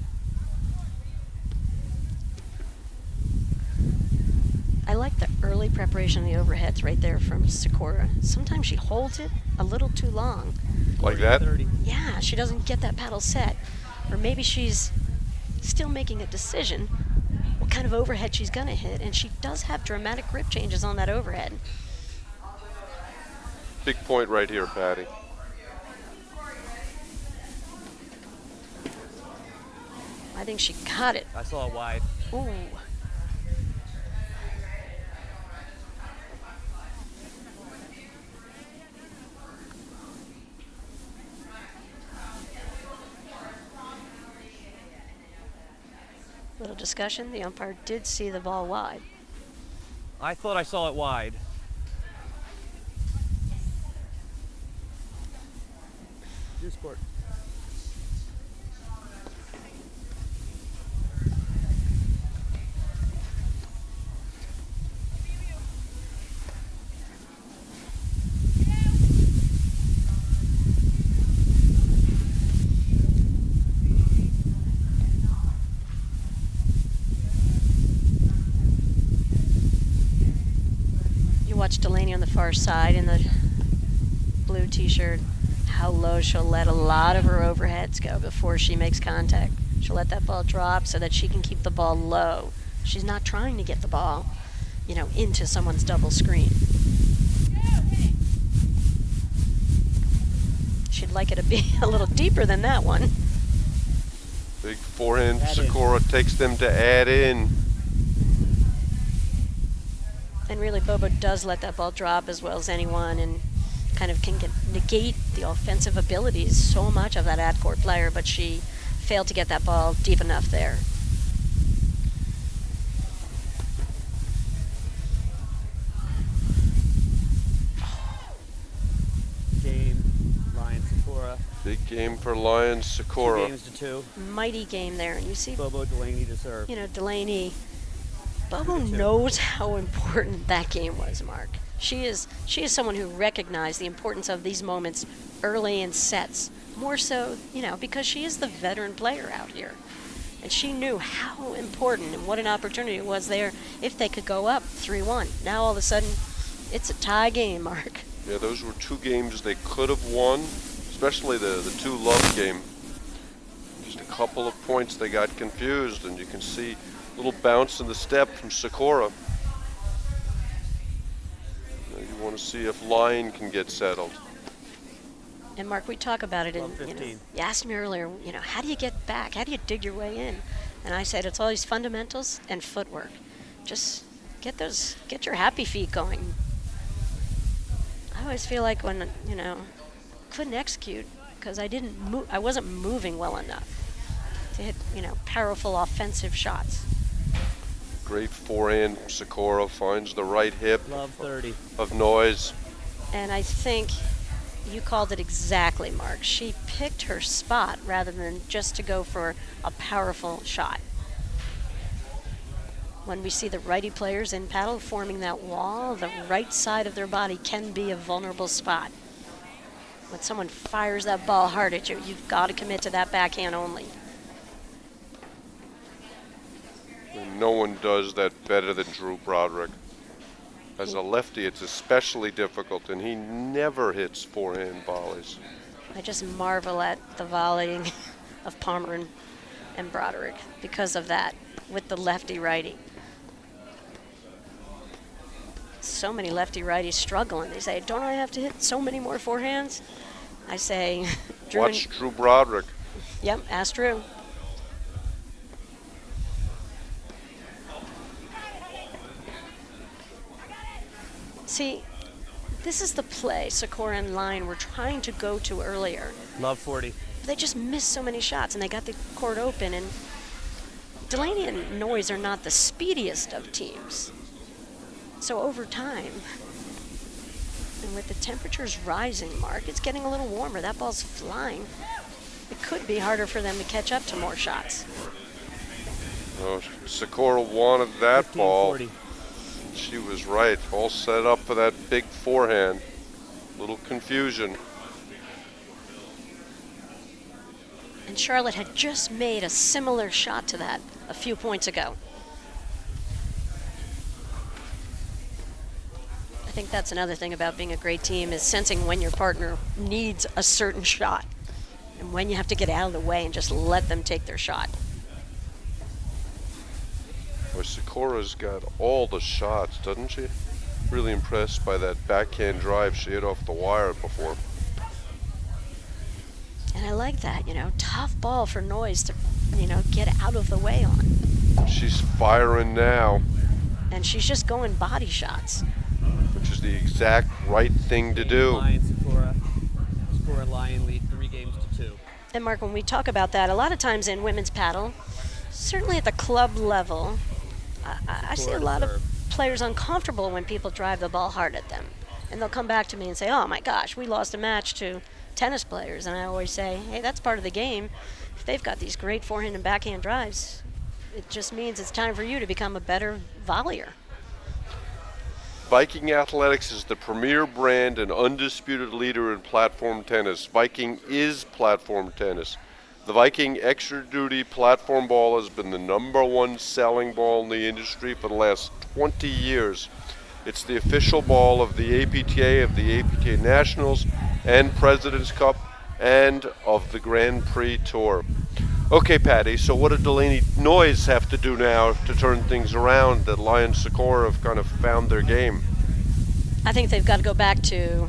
I like the early preparation of the overheads right there from Sikora. Sometimes she holds it a little too long. Like that? 30. Yeah, she doesn't get that paddle set. Or maybe she's still making a decision what kind of overhead she's going to hit, and she does have dramatic grip changes on that overhead. Big point right here, Patty. I think she got it. I saw it wide. Ooh. discussion, the umpire did see the ball wide. I thought I saw it wide. Deuce court. Watch Delaney on the far side in the blue t-shirt, how low she'll let a lot of her overheads go before she makes contact. She'll let that ball drop so that she can keep the ball low. She's not trying to get the ball, into someone's double screen. She'd like it to be a little deeper than that one. Big forehand. Sikora takes them to add in. And really, Bobo does let that ball drop as well as anyone and kind of can negate the offensive abilities so much of that ad-court player, but she failed to get that ball deep enough there. Game, Lyon, Sikora. Big game for Lyon, Sikora. 2 games to 2. Mighty game there. And you see, Bobo Delaney to serve. Delaney, Bobo knows how important that game was, Mark. She is someone who recognized the importance of these moments early in sets, more so, because she is the veteran player out here. And she knew how important and what an opportunity it was there if they could go up 3-1. Now all of a sudden, it's a tie game, Mark. Yeah, those were 2 games they could have won, especially the 2-love game. Just a couple of points they got confused, and you can see a little bounce in the step from Sikora. Now you want to see if Lyon can get settled. And Mark, we talk about it in, 15. you asked me earlier, how do you get back? How do you dig your way in? And I said it's all these fundamentals and footwork. Just get your happy feet going. I always feel like when, couldn't execute because I wasn't moving well enough to hit, powerful offensive shots. Great forehand. Sikora finds the right hip Love 30. of Noyes. And I think you called it exactly, Mark. She picked her spot rather than just to go for a powerful shot. When we see the righty players in paddle forming that wall, the right side of their body can be a vulnerable spot. When someone fires that ball hard at you, you've got to commit to that backhand only. And no one does that better than Drew Broderick. As a lefty, it's especially difficult, and he never hits forehand volleys. I just marvel at the volleying of Palmer and Broderick because of that, with the lefty-righty. So many lefty-righties struggling. They say, don't I have to hit so many more forehands? I say, Watch Drew Broderick. Yep, ask Drew. See, this is the play Sikora and Lyon were trying to go to earlier. Love 40. They just missed so many shots, and they got the court open. And Delaney and Noyes are not the speediest of teams. So over time, and with the temperatures rising, Mark, it's getting a little warmer. That ball's flying. It could be harder for them to catch up to more shots. Oh, Sikora wanted that 15, ball. 40. She was right. All set up for that big forehand. Little confusion. And Charlotte had just made a similar shot to that a few points ago. I think that's another thing about being a great team is sensing when your partner needs a certain shot and when you have to get out of the way and just let them take their shot. Well, Sikora's got all the shots, doesn't she? Really impressed by that backhand drive she hit off the wire before. And I like that, tough ball for Noyes to, get out of the way on. She's firing now, And she's just going body shots. which is the exact right thing to do. Lyon, Sikora. Sikora and Lyon lead 3 games to 2. And Mark, when we talk about that, a lot of times in women's paddle, Certainly at the club level, I see a lot of players uncomfortable when people drive the ball hard at them. And they'll come back to me and say, oh my gosh, we lost a match to tennis players. And I always say, hey, that's part of the game. If they've got these great forehand and backhand drives, it just means it's time for you to become a better volleyer. Viking Athletics is the premier brand and undisputed leader in platform tennis. Viking is platform tennis. The Viking Extra Duty platform ball has been the #1 selling ball in the industry for the last 20 years. It's the official ball of the APTA, of the APTA Nationals and President's Cup, and of the Grand Prix Tour. Okay, Patty, so what do Delaney Noyes have to do now to turn things around that Lyon and Sikora have kind of found their game? I think they've got to go back to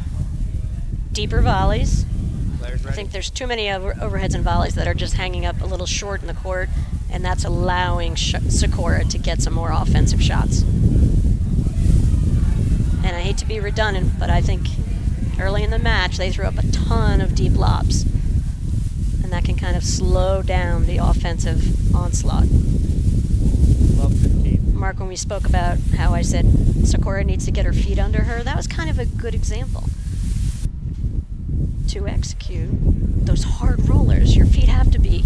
deeper volleys. I think there's too many overheads and volleys that are just hanging up a little short in the court, and that's allowing Sikora to get some more offensive shots. And I hate to be redundant, but I think early in the match they threw up a ton of deep lobs. And that can kind of slow down the offensive onslaught. Love 15. Mark, when we spoke about how I said Sikora needs to get her feet under her, that was kind of a good example. To execute those hard rollers, your feet have to be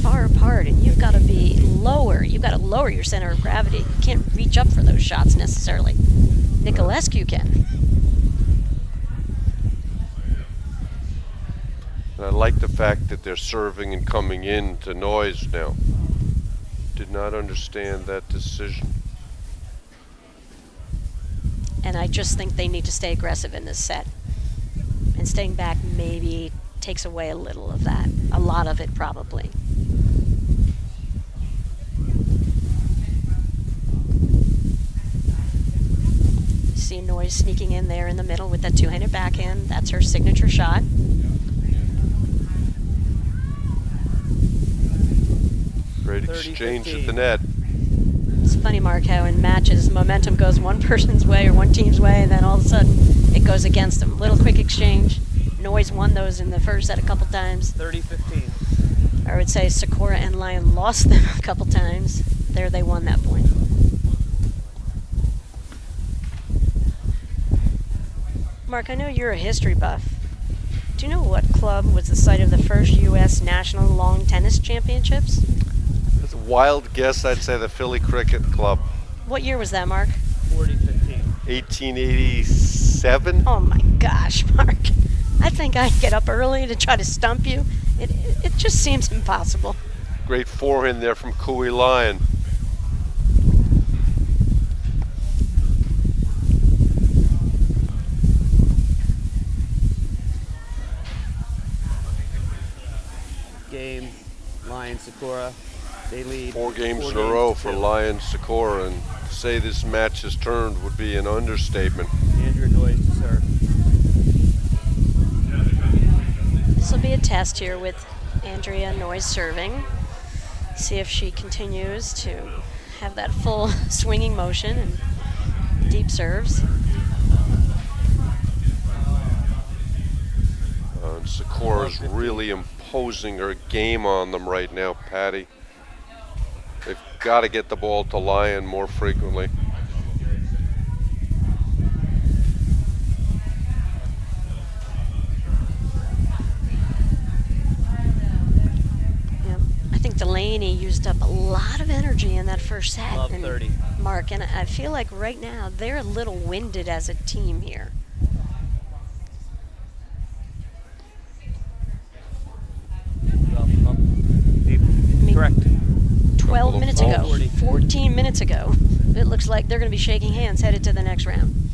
far apart and you've got to be lower. You've got to lower your center of gravity. You can't reach up for those shots necessarily. Nicolescu can. And I like the fact that they're serving and coming in to Noyes now. Did not understand that decision. And I just think they need to stay aggressive in this set. And staying back maybe takes away a little of that. A lot of it probably. See Noyes sneaking in there in the middle with that two-handed backhand. That's her signature shot. Great exchange at the net. It's funny, Mark, how in matches momentum goes one person's way or one team's way, and then all of a sudden it goes against them. Little quick exchange. Noyes won those in the first set a couple times. 30-15. I would say Sikora and Lyon lost them a couple times. There they won that point. Mark, I know you're a history buff. Do you know what club was the site of the first U.S. National Lawn Tennis Championships? That's a wild guess. I'd say the Philly Cricket Club. What year was that, Mark? 40-15. 1887? Oh my gosh, Mark. I think I'd get up early to try to stump you. It just seems impossible. Great forehand there from Lyon. Game, Lyon, Sikora, they lead. 4 games in a row for Lyon Sikora, and to say this match has turned would be an understatement. Andrea Noyes to serve. This will be a test here with Andrea Noyes serving. See if she continues to have that full swinging motion and deep serves. And Sikora's really imposing her game on them right now, Patty. They've got to get the ball to Lyon more frequently. I think Delaney used up a lot of energy in that first set. Love 30. Mark, and I feel like right now they're a little winded as a team here. Correct. 12 minutes ago, 40. 14 minutes ago, it looks like they're going to be shaking hands headed to the next round.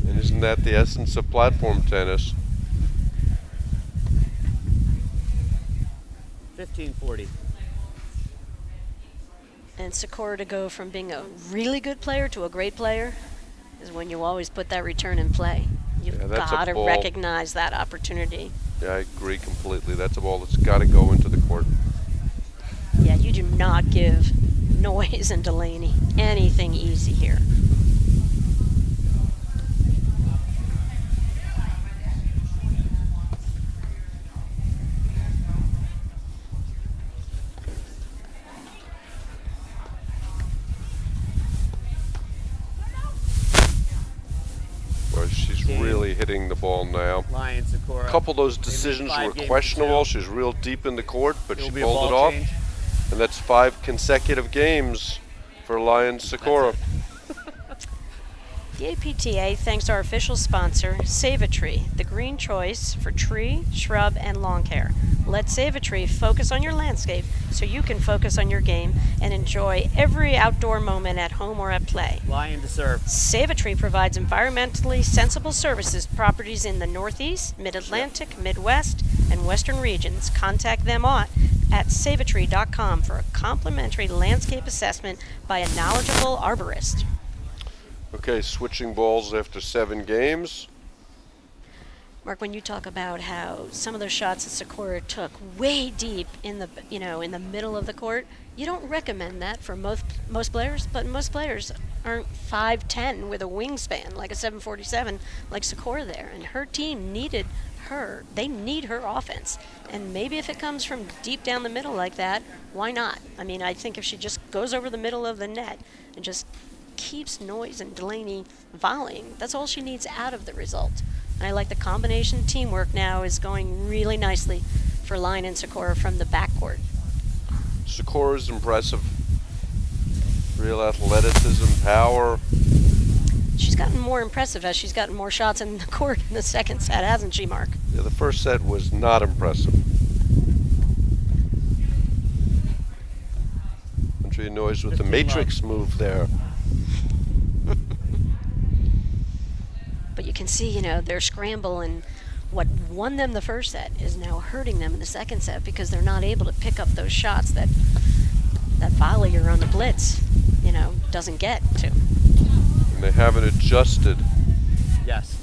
And isn't that the essence of platform tennis? 15-40. And Sikora to go from being a really good player to a great player is when you always put that return in play. You've that's a got to ball. recognize that opportunity. Yeah, I agree completely. That's a ball that's got to go into the court. Yeah, you do not give Noyes and Delaney anything easy here. hitting the ball now. Lyon, Sikora. A couple of those They lead decisions 5 were games to questionable. 2. She was real deep in the court, but It'll she be a pulled it ball off. change. And that's 5 consecutive games for Lyon Sikora. The APTA thanks our official sponsor, Save a Tree, the green choice for tree, shrub, and lawn care. Let Save a Tree focus on your landscape so you can focus on your game and enjoy every outdoor moment at home or at play. Lyon to serve. Save a Tree provides environmentally sensible services to properties in the Northeast, Mid-Atlantic, Midwest, and Western regions. Contact them at saveatree.com for a complimentary landscape assessment by a knowledgeable arborist. Okay, switching balls after 7 games. Mark, when you talk about how some of those shots that Sikora took way deep in the in the middle of the court, you don't recommend that for most players, but most players aren't 5'10" with a wingspan like a 747 like Sikora there, and her team needed her. They need her offense, and maybe if it comes from deep down the middle like that, why not? I mean, I think if she just goes over the middle of the net and just keeps Noyes and Delaney volleying, that's all she needs out of the result. And I like the combination teamwork now is going really nicely for Lyon and Sikora from the backcourt. Sikora's impressive. Real athleticism, power. She's gotten more impressive as she's gotten more shots in the court in the second set, hasn't she, Mark? Yeah, the first set was not impressive. Andrea Noyes with the 15 matrix move there. But you can see, their scramble and what won them the first set is now hurting them in the second set because they're not able to pick up those shots that volleyer on the blitz, doesn't get to. And they haven't adjusted. Yes.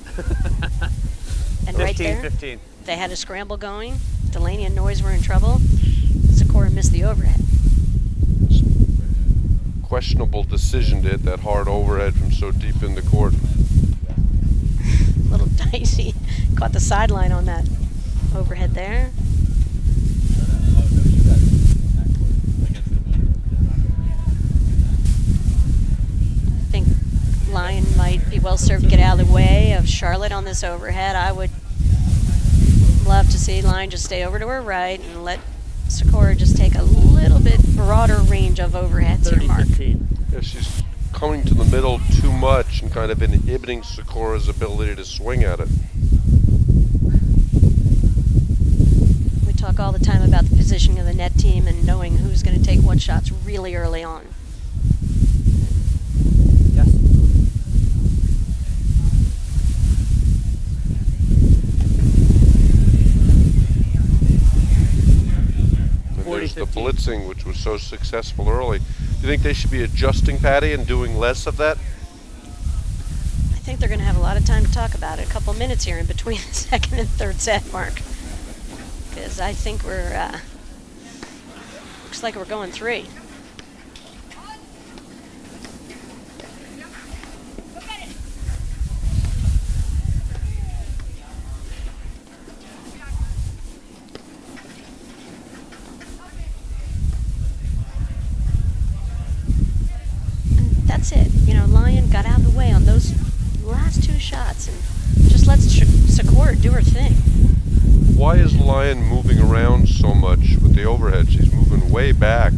And right there, 15. they had a scramble going. Delaney and Noyes were in trouble. Sikora missed the overhead. Questionable decision to hit that hard overhead from so deep in the court. A little dicey. Caught the sideline on that overhead there. I think Lyon might be well served to get out of the way of Charlotte on this overhead. I would love to see Lyon just stay over to her right and let Sikora just take a little bit broader range of overheads here, Mark. 30-15. Yeah, she's coming to the middle too much and kind of inhibiting Sikora's ability to swing at it. We talk all the time about the positioning of the net team and knowing who's going to take what shots really early on. Yes. And there's the 40-15. blitzing, which was so successful early. Do you think they should be adjusting, Patty, and doing less of that? I think they're going to have a lot of time to talk about it. A couple minutes here in between the second and third set, Mark. Because I think looks like we're going 3. That's it. Lyon got out of the way on those last 2 shots and just lets Sikora do her thing. Why is Lyon moving around so much with the overhead? She's moving way back.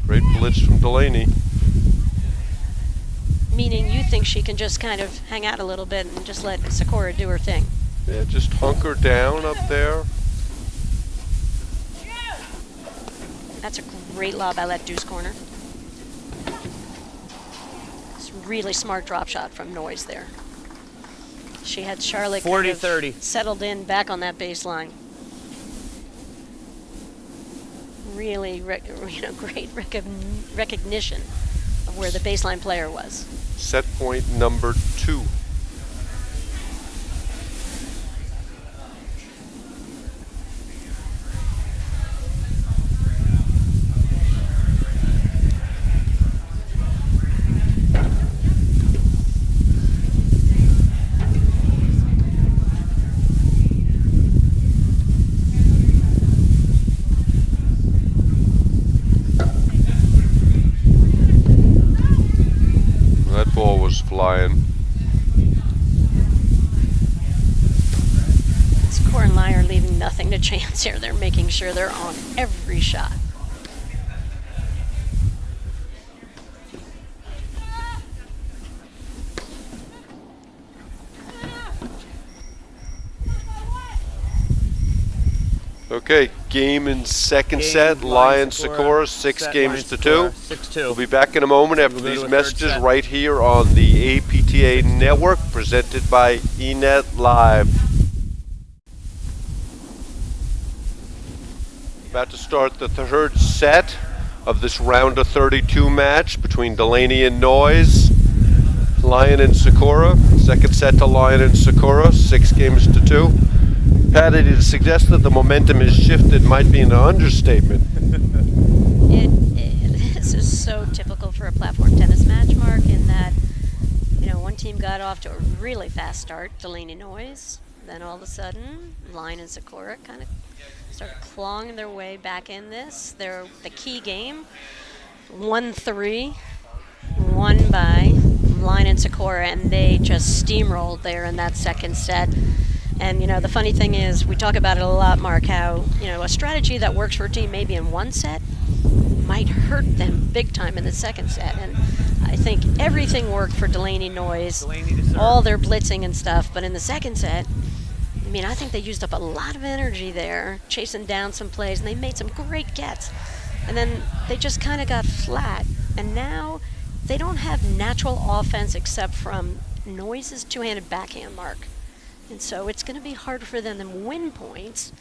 Great blitz from Delaney. Meaning you think she can just kind of hang out a little bit and just let Sikora do her thing. Yeah, just hunker down up there. That's a great lob by that deuce corner. It's a really smart drop shot from Noyes there. She had Charlotte kind of 40-30. settled in back on that baseline. Really, great recognition of where the baseline player was. Set point number 2. That ball was flying. Sikora and Lyon are leaving nothing to chance here. They're making sure they're on every shot. Okay, game in second set. Lyon Sikora, 6 games to 2. 6-2. We'll be back in a moment after We'll go to these a third messages set. right here on the APTA network, presented by eNet Live. About to start the third set of this round of 32 match between Delaney and Noyes. Lyon and Sikora. Second set to Lyon and Sikora, 6 games to 2. Patty, to suggest that the momentum has shifted might be an understatement. This is so typical for a platform tennis match, Mark, in that, one team got off to a really fast start, Delaney Noyes. Then all of a sudden, Lyon and Sikora kind of started clawing their way back in this. They're the key game, 1-3, won by Lyon and Sikora, and they just steamrolled there in that second set. And, the funny thing is, we talk about it a lot, Mark, how, a strategy that works for a team maybe in one set might hurt them big time in the second set. And I think everything worked for Delaney Noyes, all their blitzing and stuff. But in the second set, I think they used up a lot of energy there, chasing down some plays, and they made some great gets. And then they just kind of got flat. And now they don't have natural offense except from Noyes' two-handed backhand, Mark. And so it's going to be hard for them to win points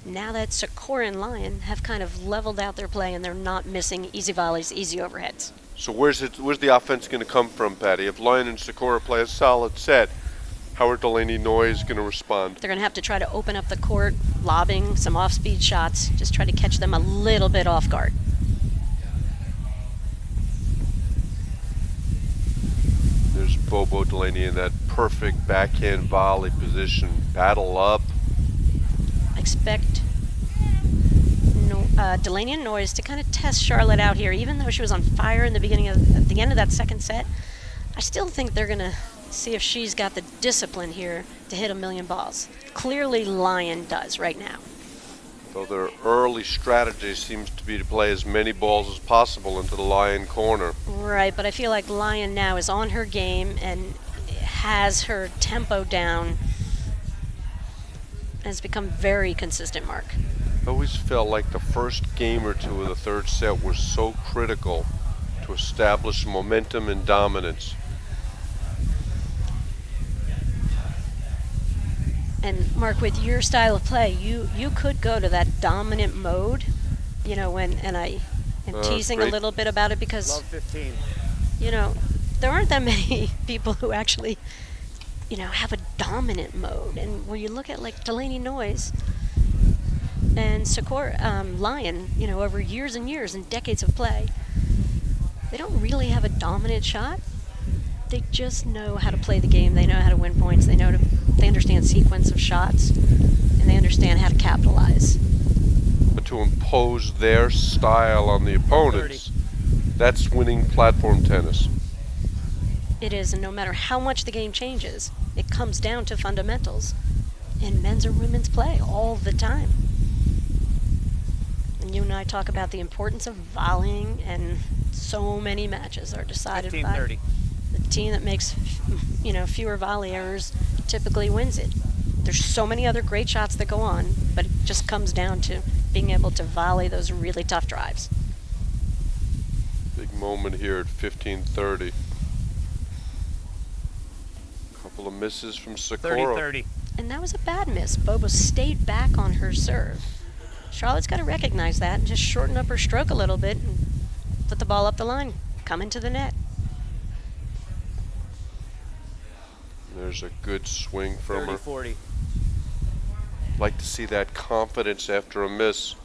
now that Sikora and Lyon have kind of leveled out their play and they're not missing easy volleys, easy overheads. So where's the offense going to come from, Patty? If Lyon and Sikora play a solid set, how are Delaney Noyes going to respond? They're going to have to try to open up the court, lobbing some off-speed shots, just try to catch them a little bit off guard. There's Bobo Delaney in that perfect backhand volley position. Battle up. I expect Delaney and Noyes to kind of test Charlotte out here. Even though she was on fire in the at the end of that second set, I still think they're going to see if she's got the discipline here to hit a million balls. Clearly Lyon does right now. Though their early strategy seems to be to play as many balls as possible into the Lyon corner. Right, but I feel like Lyon now is on her game and has her tempo down. Has become very consistent, Mark. I always felt like the first game or two of the third set were so critical to establish momentum and dominance. And Mark, with your style of play, you could go to that dominant mode, and I am teasing a little bit about it because, Love 15. there aren't that many people who actually, have a dominant mode. And when you look at like Delaney Noyes and Sikora, Lyon, over years and years and decades of play, they don't really have a dominant shot. They just know how to play the game. They know how to win points. They understand sequence of shots, and they understand how to capitalize. But to impose their style on the opponents, 30. that's winning platform tennis. It is, and no matter how much the game changes, it comes down to fundamentals in men's or women's play all the time. And you and I talk about the importance of volleying, and so many matches are decided 15-30. by the team that makes, fewer volley errors typically wins it. There's so many other great shots that go on, but it just comes down to being able to volley those really tough drives. Big moment here at 15:30. Couple of misses from Sikora. 30-30. And that was a bad miss. Bobo stayed back on her serve. Charlotte's got to recognize that and just shorten up her stroke a little bit and put the ball up the line, come into the net. There's a good swing from her. 30-40. Like to see that confidence after a miss.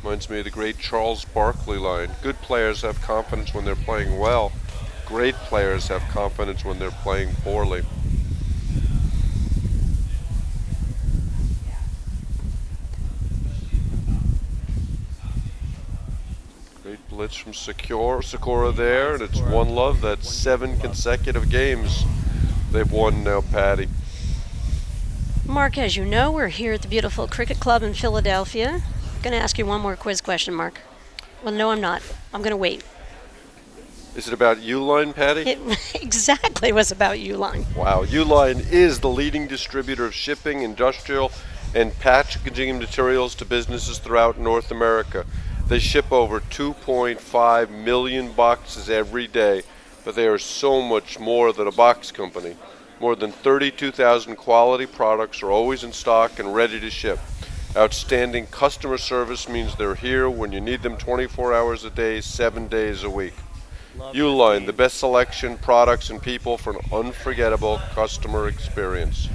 Reminds me of the great Charles Barkley line. Good players have confidence when they're playing well. Great players have confidence when they're playing poorly. Great blitz from Sikora there, and it's 1-love. That's 7 consecutive games they've won now, Patty. Mark, as you know, we're here at the beautiful Cricket Club in Philadelphia. I'm going to ask you one more quiz question, Mark. Well, no, I'm not. I'm going to wait. Is it about Uline, Patty? It exactly was about Uline. Wow, Uline is the leading distributor of shipping, industrial, and packaging materials to businesses throughout North America. They ship over 2.5 million boxes every day, but they are so much more than a box company. More than 32,000 quality products are always in stock and ready to ship. Outstanding customer service means they're here when you need them 24 hours a day, 7 days a week. Uline, the best selection, products, and people for an unforgettable customer experience.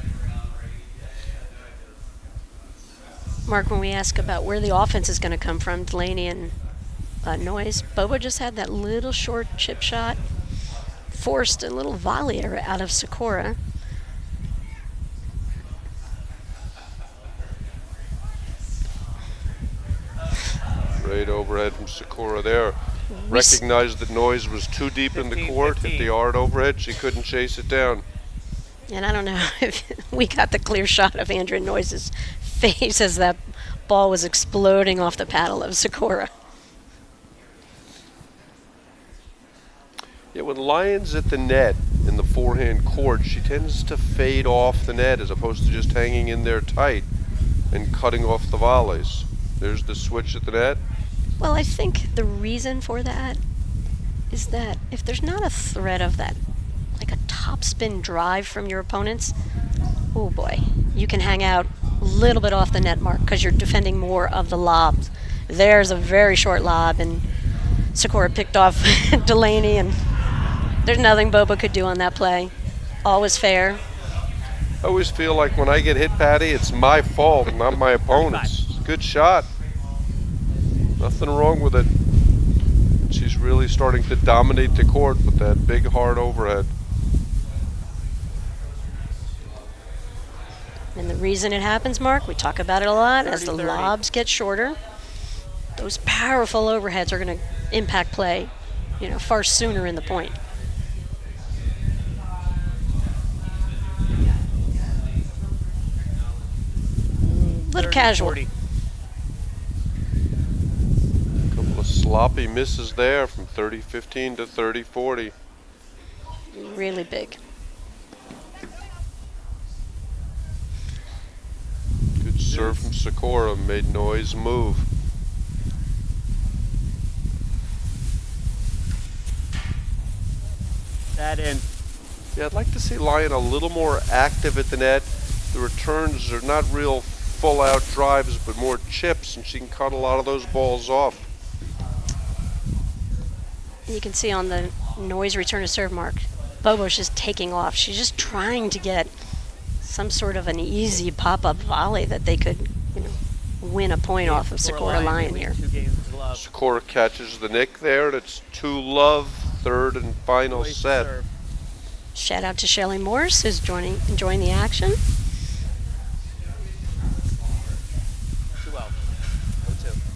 Mark, when we ask about where the offense is going to come from, Delaney and Noyes, Bobo just had that little short chip shot, forced a little volley out of Sikora. Great overhead from Sikora there. Recognized that Noyes was too deep in the court, hit the hard overhead, she couldn't chase it down. And I don't know if we got the clear shot of Andrea Noyes' face as that ball was exploding off the paddle of Sikora. Yeah, when Lyon's at the net in the forehand court, she tends to fade off the net as opposed to just hanging in there tight and cutting off the volleys. There's the switch at the net. Well, I think the reason for that is that if there's not a threat of that, like a topspin drive from your opponents, oh boy, you can hang out a little bit off the net, Mark, because you're defending more of the lobs. There's a very short lob, and Sikora picked off Delaney, and there's nothing Bobo could do on that play. All was fair. I always feel like when I get hit, Patty, it's my fault, not my opponent's. Good shot. Nothing wrong with it. She's really starting to dominate the court with that big hard overhead. And the reason it happens, Mark, we talk about it a lot, as the 30-30. lobs get shorter, those powerful overheads are going to impact play, far sooner in the point. Little casual. 40. Couple of sloppy misses there from 30-15 to 30-40. Really big. Good serve from Sikora, made Noyes move. That in. Yeah, I'd like to see Lyon a little more active at the net. The returns are not real full-out drives, but more chips, and she can cut a lot of those balls off. And you can see on the Noyes return to serve, Mark, Bobo's just taking off. She's just trying to get some sort of an easy pop-up volley that they could, win a point off of Sikora Lyon here. Sikora catches the nick there, and it's 2-love, third and final set. Shout out to Shelley Morse, who's enjoying the action. 2-0.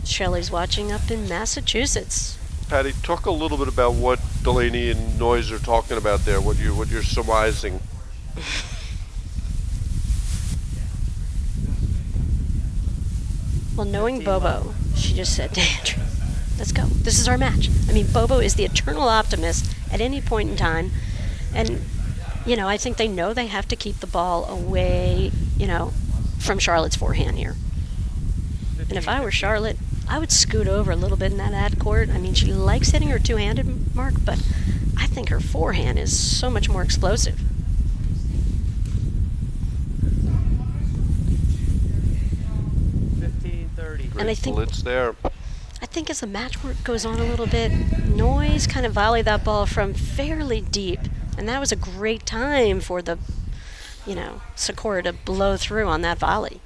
Shelley's watching up in Massachusetts. Patty, talk a little bit about what Delaney and Noyes are talking about there, what you're surmising. Well, knowing Bobo, she just said to Andrew, let's go. This is our match. I mean, Bobo is the eternal optimist at any point in time. And, I think they know they have to keep the ball away, from Charlotte's forehand here. And if I were Charlotte, I would scoot over a little bit in that ad court. I mean, she likes hitting her two-handed, Mark, but I think her forehand is so much more explosive. 15-30. And I think Blitz there. I think as the match work goes on a little bit, Noyes kind of volleyed that ball from fairly deep, and that was a great time for the, Sikora to blow through on that volley.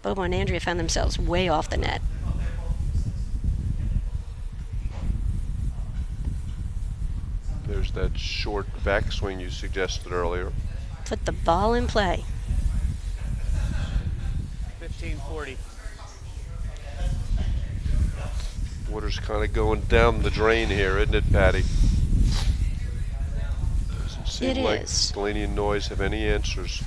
Bobo and Andrea found themselves way off the net. There's that short backswing you suggested earlier. Put the ball in play. 15-40. Water's kind of going down the drain here, isn't it, Patty? Doesn't seem It like is. Delaney and Noyes have any answers.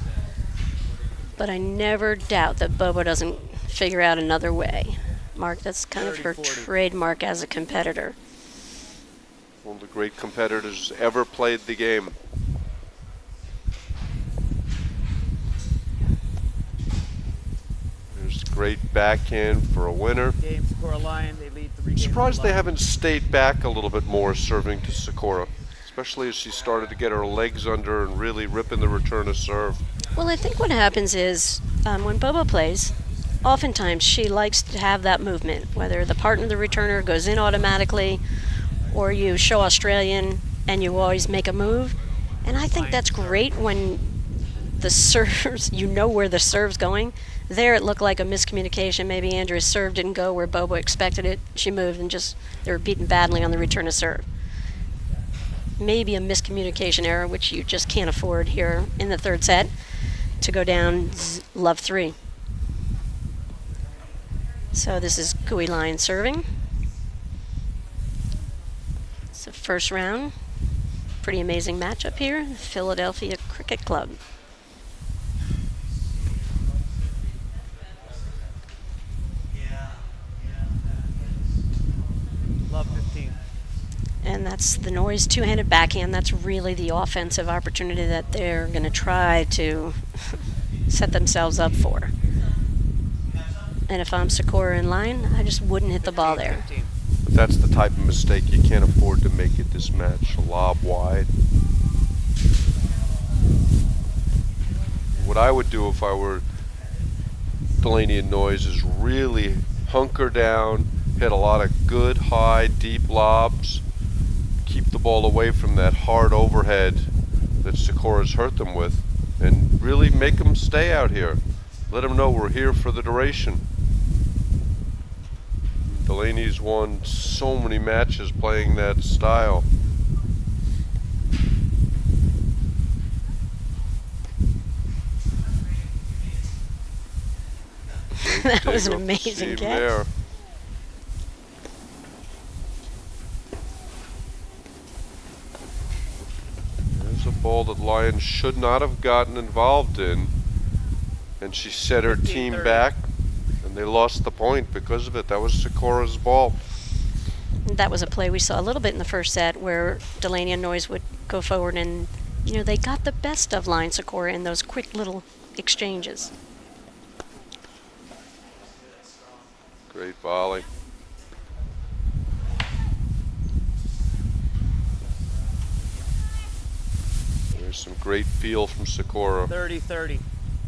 But I never doubt that Bobo doesn't figure out another way. Mark, that's kind of her 30-40. trademark as a competitor. One of the great competitors ever played the game. There's a great backhand for a winner. Game, Sikora Lyon, they lead 3 I'm surprised they haven't stayed back a little bit more serving to Sikora, especially as she started to get her legs under and really ripping the return of serve. Well, I think what happens is when Bobo plays, oftentimes she likes to have that movement, whether the partner, the returner, goes in automatically, or you show Australian and you always make a move. And I think that's great when the serves, you know where the serve's going. There it looked like a miscommunication. Maybe Andrea's serve didn't go where Bobo expected it. She moved and just, they were beaten badly on the return of serve. Maybe a miscommunication error, which you just can't afford here in the third set, to go down love 3. So this is Lyon serving. It's the first round. Pretty amazing matchup here. Philadelphia Cricket Club. Love 15. And that's the Noyes two-handed backhand. That's really the offensive opportunity that they're going to try to set themselves up for. And if I'm Sikora in line, I just wouldn't hit the ball there. 15. But that's the type of mistake you can't afford to make at this match. A lob wide. What I would do if I were Delaney and Noyes is really hunker down, hit a lot of good, high, deep lobs, keep the ball away from that hard overhead that Sikora's hurt them with, and really make them stay out here. Let them know we're here for the duration. Delaney's won so many matches playing that style. That was an Dig up the amazing seam catch. there. There's a ball that Lyon should not have gotten involved in, and she set her team 15-30. back, and they lost the point because of it. That was Sikora's ball. That was a play we saw a little bit in the first set where Delaney and Noyes would go forward and, you know, they got the best of Lyon Sikora in those quick little exchanges. Great volley. There's some great feel from Sikora. 30-30.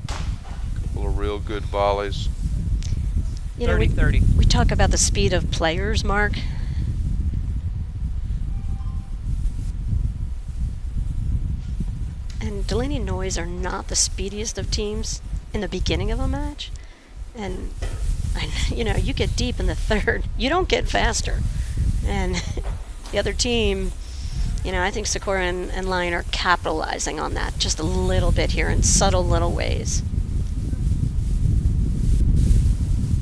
Couple of real good volleys. You know, 30-30. we talk about the speed of players, Mark. And Delaney and Noyes are not the speediest of teams in the beginning of a match. And, you know, you get deep in the third, you don't get faster. And the other team, you know, I think Sikora and Lyon are capitalizing on that just a little bit here in subtle little ways.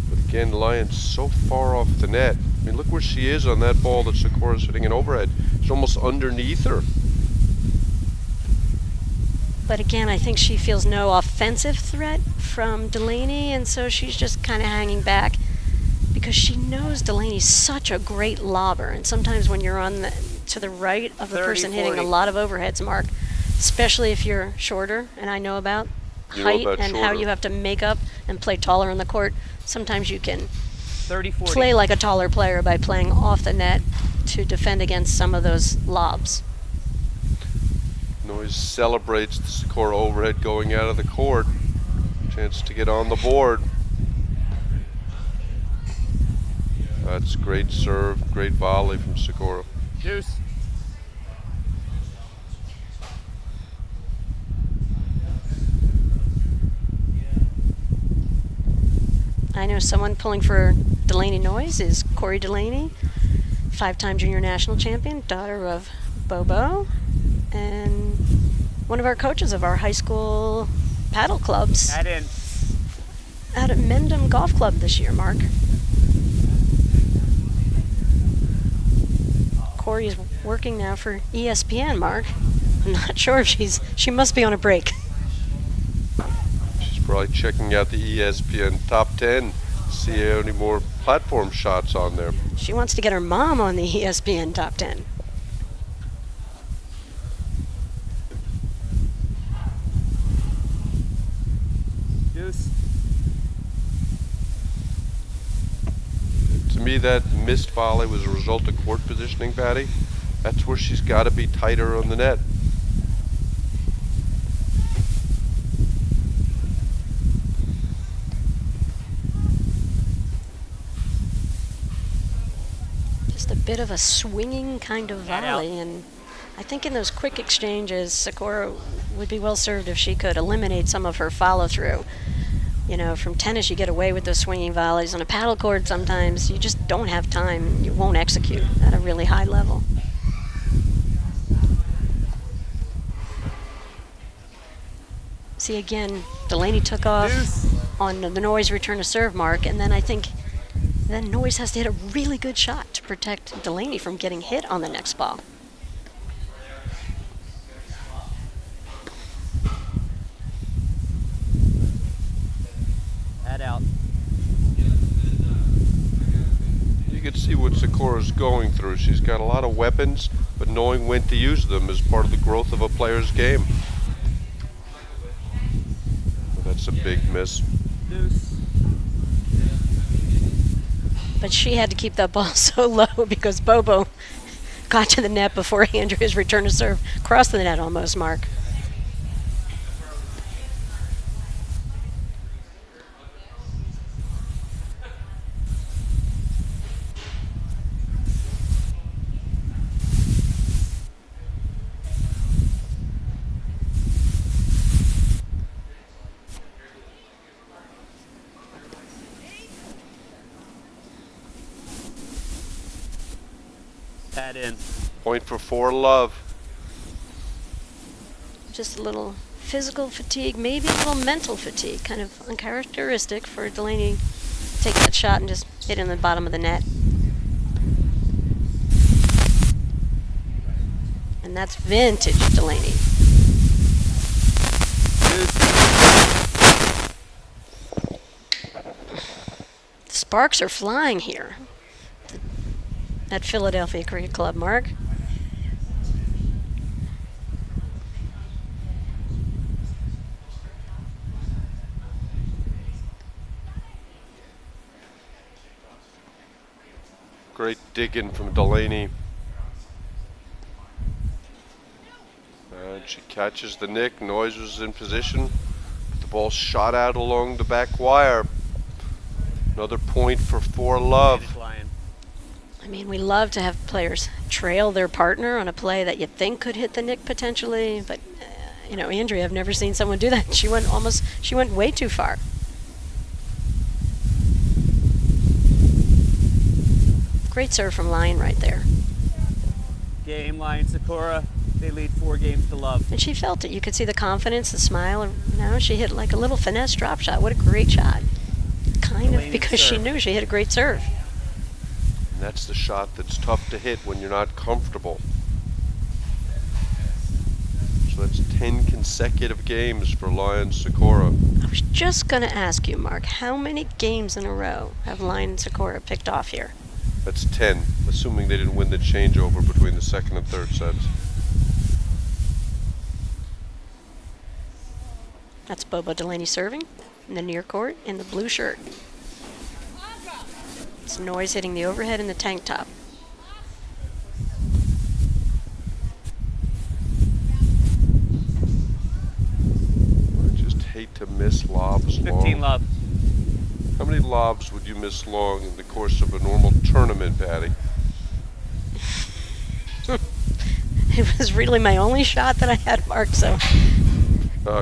But again, Lyon's so far off the net. I mean, look where she is on that ball that Sikora's hitting an overhead. It's almost underneath her. But again, I think she feels no offensive threat from Delaney, and so she's just kind of hanging back because she knows Delaney's such a great lobber. And sometimes when you're on to the right of the person hitting a 30-40. lot of overheads, Mark, especially if you're shorter, and I know about You know height about and how shorter. you have to make up and play taller in the court, sometimes you can 30-40. play like a taller player by playing off the net to defend against some of those lobs. Noyes celebrates the Sikora overhead going out of the court. Chance to get on the board. That's great serve, great volley from Sikora. Deuce. I know someone pulling for Delaney Noyes is Corey Delaney, 5-time junior national champion, daughter of Bobo, and one of our coaches of our high school paddle clubs Add in. out at Mendham Golf Club this year, Mark. Corey is working now for ESPN, Mark. I'm not sure if she must be on a break. She's Probably checking out the ESPN Top 10, see any more platform shots on there. She wants to get her mom on the ESPN Top 10. Deuce. To me, that missed volley was a result of court positioning, Patty. That's where she's got to be tighter on the net. Just a bit of a swinging kind of volley, and I think in those quick exchanges, Sikora would be well served if she could eliminate some of her follow-through. You know, from tennis you get away with those swinging volleys. On a paddle court sometimes you just don't have time. You won't execute at a really high level. See, again, Delaney took off on the Noyes return to serve mark, and then I think then Noyes has to hit a really good shot to protect Delaney from getting hit on the next ball. Out. You can see what Sikora's going through. She's got a lot of weapons, but knowing when to use them is part of the growth of a player's game. Well, that's a big miss. Deuce. But she had to keep that ball so low because Bobo got to the net before Andrea's return to serve crossed the net almost, Mark. That in. Point for 4-love. Just a little physical fatigue, maybe a little mental fatigue, kind of uncharacteristic for Delaney to take that shot and just hit in the bottom of the net. And that's vintage Delaney. Sparks are flying here at Philadelphia Cricket Club, Mark. Great digging from Delaney. And she catches the nick. Noyes was in position. The ball shot out along the back wire. Another point for 4-love. Lyon. I mean, we love to have players trail their partner on a play that you'd think could hit the nick potentially, but you know, Andrea, I've never seen someone do that. She went way too far. Great serve from Lyon right there. Game, Lyon, Sikora. They lead 4 games to love. And she felt it. You could see the confidence, the smile. You know, she hit like a little finesse drop shot. What a great shot. Kind of because she knew she hit a great serve. And that's the shot that's tough to hit when you're not comfortable. So that's 10 consecutive games for Lyon Sikora. I was just going to ask you, Mark, how many games in a row have Lyon and Sikora picked off here? That's 10, assuming they didn't win the changeover between the second and third sets. That's Bobo Delaney serving in the near court in the blue shirt. It's Noyes hitting the overhead in the tank top. I just hate to miss lobs 15 long. love. How many lobs would you miss long in the course of a normal tournament, Patty? It was really my only shot that I had, Mark, so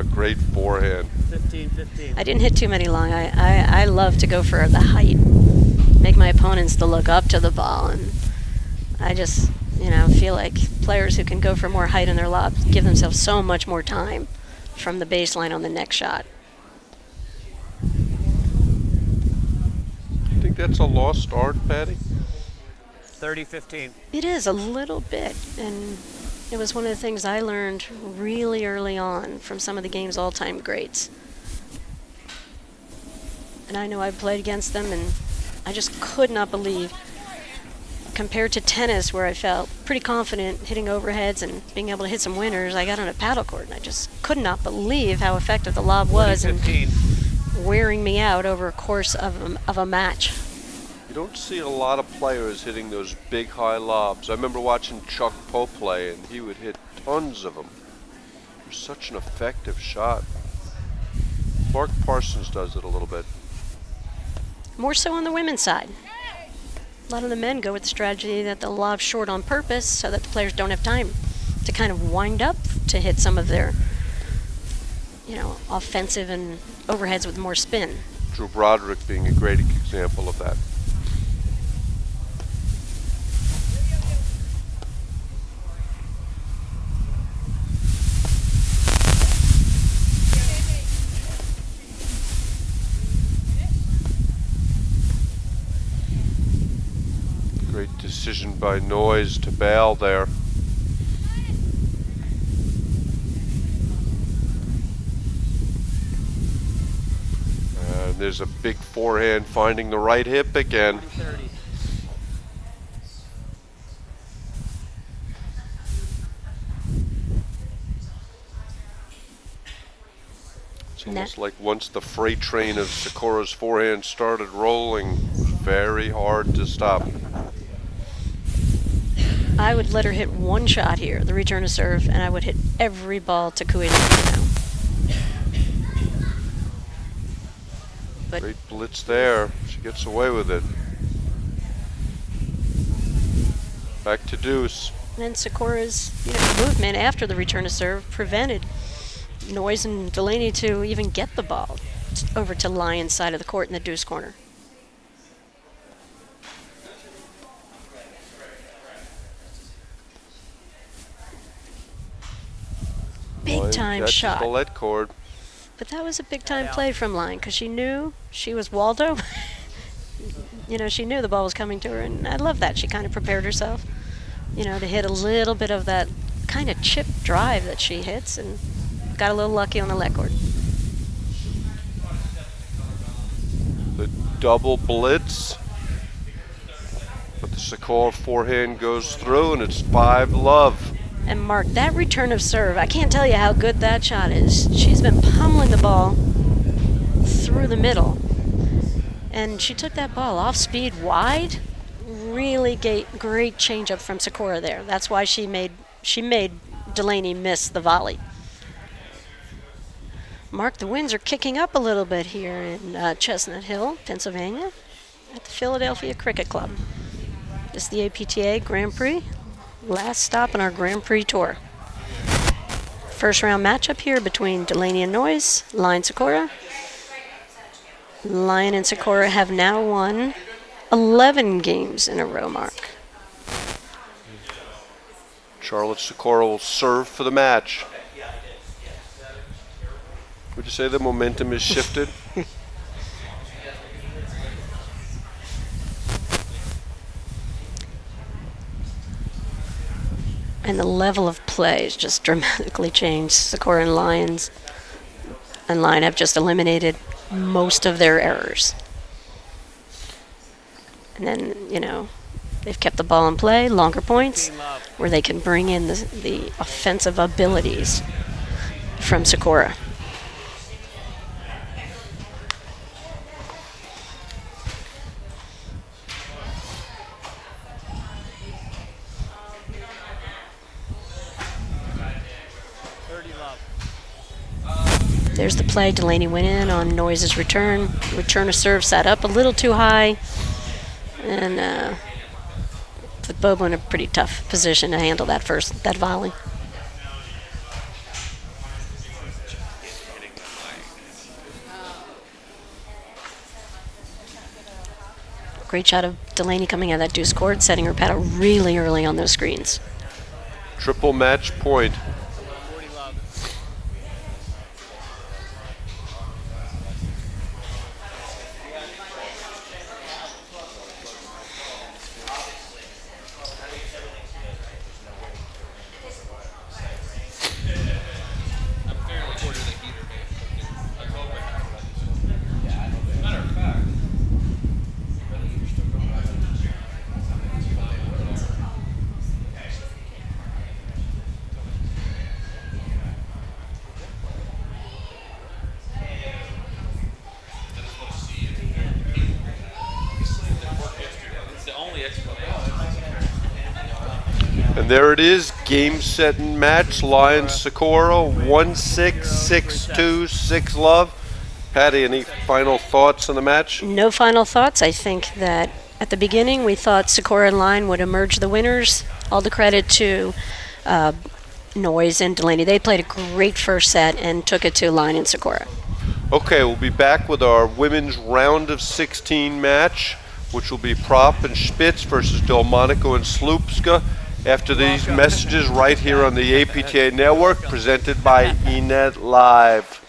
Great forehand. 15. I didn't hit too many long. I love to go for the height, make my opponents to look up to the ball, and I just, you know, feel like players who can go for more height in their lobs give themselves so much more time from the baseline on the next shot. You think that's a lost art, Patty? 30-15. It is a little bit, and it was one of the things I learned really early on from some of the game's all-time greats. and I know I've played against them, and I just could not believe, compared to tennis where I felt pretty confident hitting overheads and being able to hit some winners, I got on a paddle court, and I just could not believe how effective the lob was and wearing me out over a course of a match. You don't see a lot of players hitting those big high lobs. I remember watching Chuck Pope play, and he would hit tons of them. It was such an effective shot. Mark Parsons does it a little bit. More so on the women's side. A lot of the men go with the strategy that they'll lob short on purpose so that the players don't have time to kind of wind up to hit some of their, offensive and overheads with more spin. Drew Broderick being a great example of that. Great decision by Noyes to bail there. And there's a big forehand finding the right hip again. It's almost like once the freight train of Sikora's forehand started rolling, it was very hard to stop. I would let her hit one shot here, the return to serve, and I would hit every ball to Kuwait now. But Great blitz there. She gets away with it. Back to deuce. then Sikora's movement after the return to serve prevented Noyes and Delaney to even get the ball over to Lyon's side of the court in the deuce corner. Big time shot. The lead cord. But that was a big time play from Lyon because she knew she was Waldo. She knew the ball was coming to her, and I love that. She kind of prepared herself, to hit a little bit of that kind of chip drive that she hits, and got a little lucky on the lead cord. The double blitz. But the Sikora forehand goes through, and it's 5-love. And Mark, that return of serve, I can't tell you how good that shot is. She's been pummeling the ball through the middle. And she took that ball off speed wide. Really great change-up from Sikora there. That's why she made Delaney miss the volley. Mark, the winds are kicking up a little bit here in Chestnut Hill, Pennsylvania, at the Philadelphia Cricket Club. This is the APTA Grand Prix. Last stop on our Grand Prix tour. First round matchup here between Delaney and Noyes, Lyon Sikora. Lyon and Sikora have now won 11 games in a row, Mark. Charlotte Sikora will serve for the match. Would you say the momentum is shifted? And the level of play has just dramatically changed. Sikora and Lyon have just eliminated most of their errors. And then, they've kept the ball in play, longer points, where they can bring in the offensive abilities from Sikora. There's the play. Delaney went in on Noyes' return. Return of serve sat up a little too high. And put Bobo in a pretty tough position to handle that volley. Great shot of Delaney coming out of that deuce court, setting her paddle really early on those screens. Triple match point. there it is, game, set, and match. Lyon, Sikora, 1-6, 6-2, 6-love. Patty, any final thoughts on the match? No final thoughts. I think that at the beginning we thought Sikora and Lyon would emerge the winners. All the credit to Noyes and Delaney. They played a great first set and took it to Lyon and Sikora. Okay, we'll be back with our women's round of 16 match, which will be Prop and Spitz versus Delmonico and Slupska, after these messages right here on the APTA network, presented by eNet Live.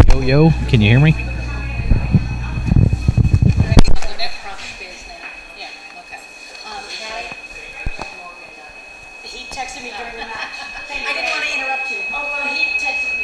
Yo, yo, can you hear me? He texted me during the match. I didn't want to interrupt you. Oh, well, he texted me.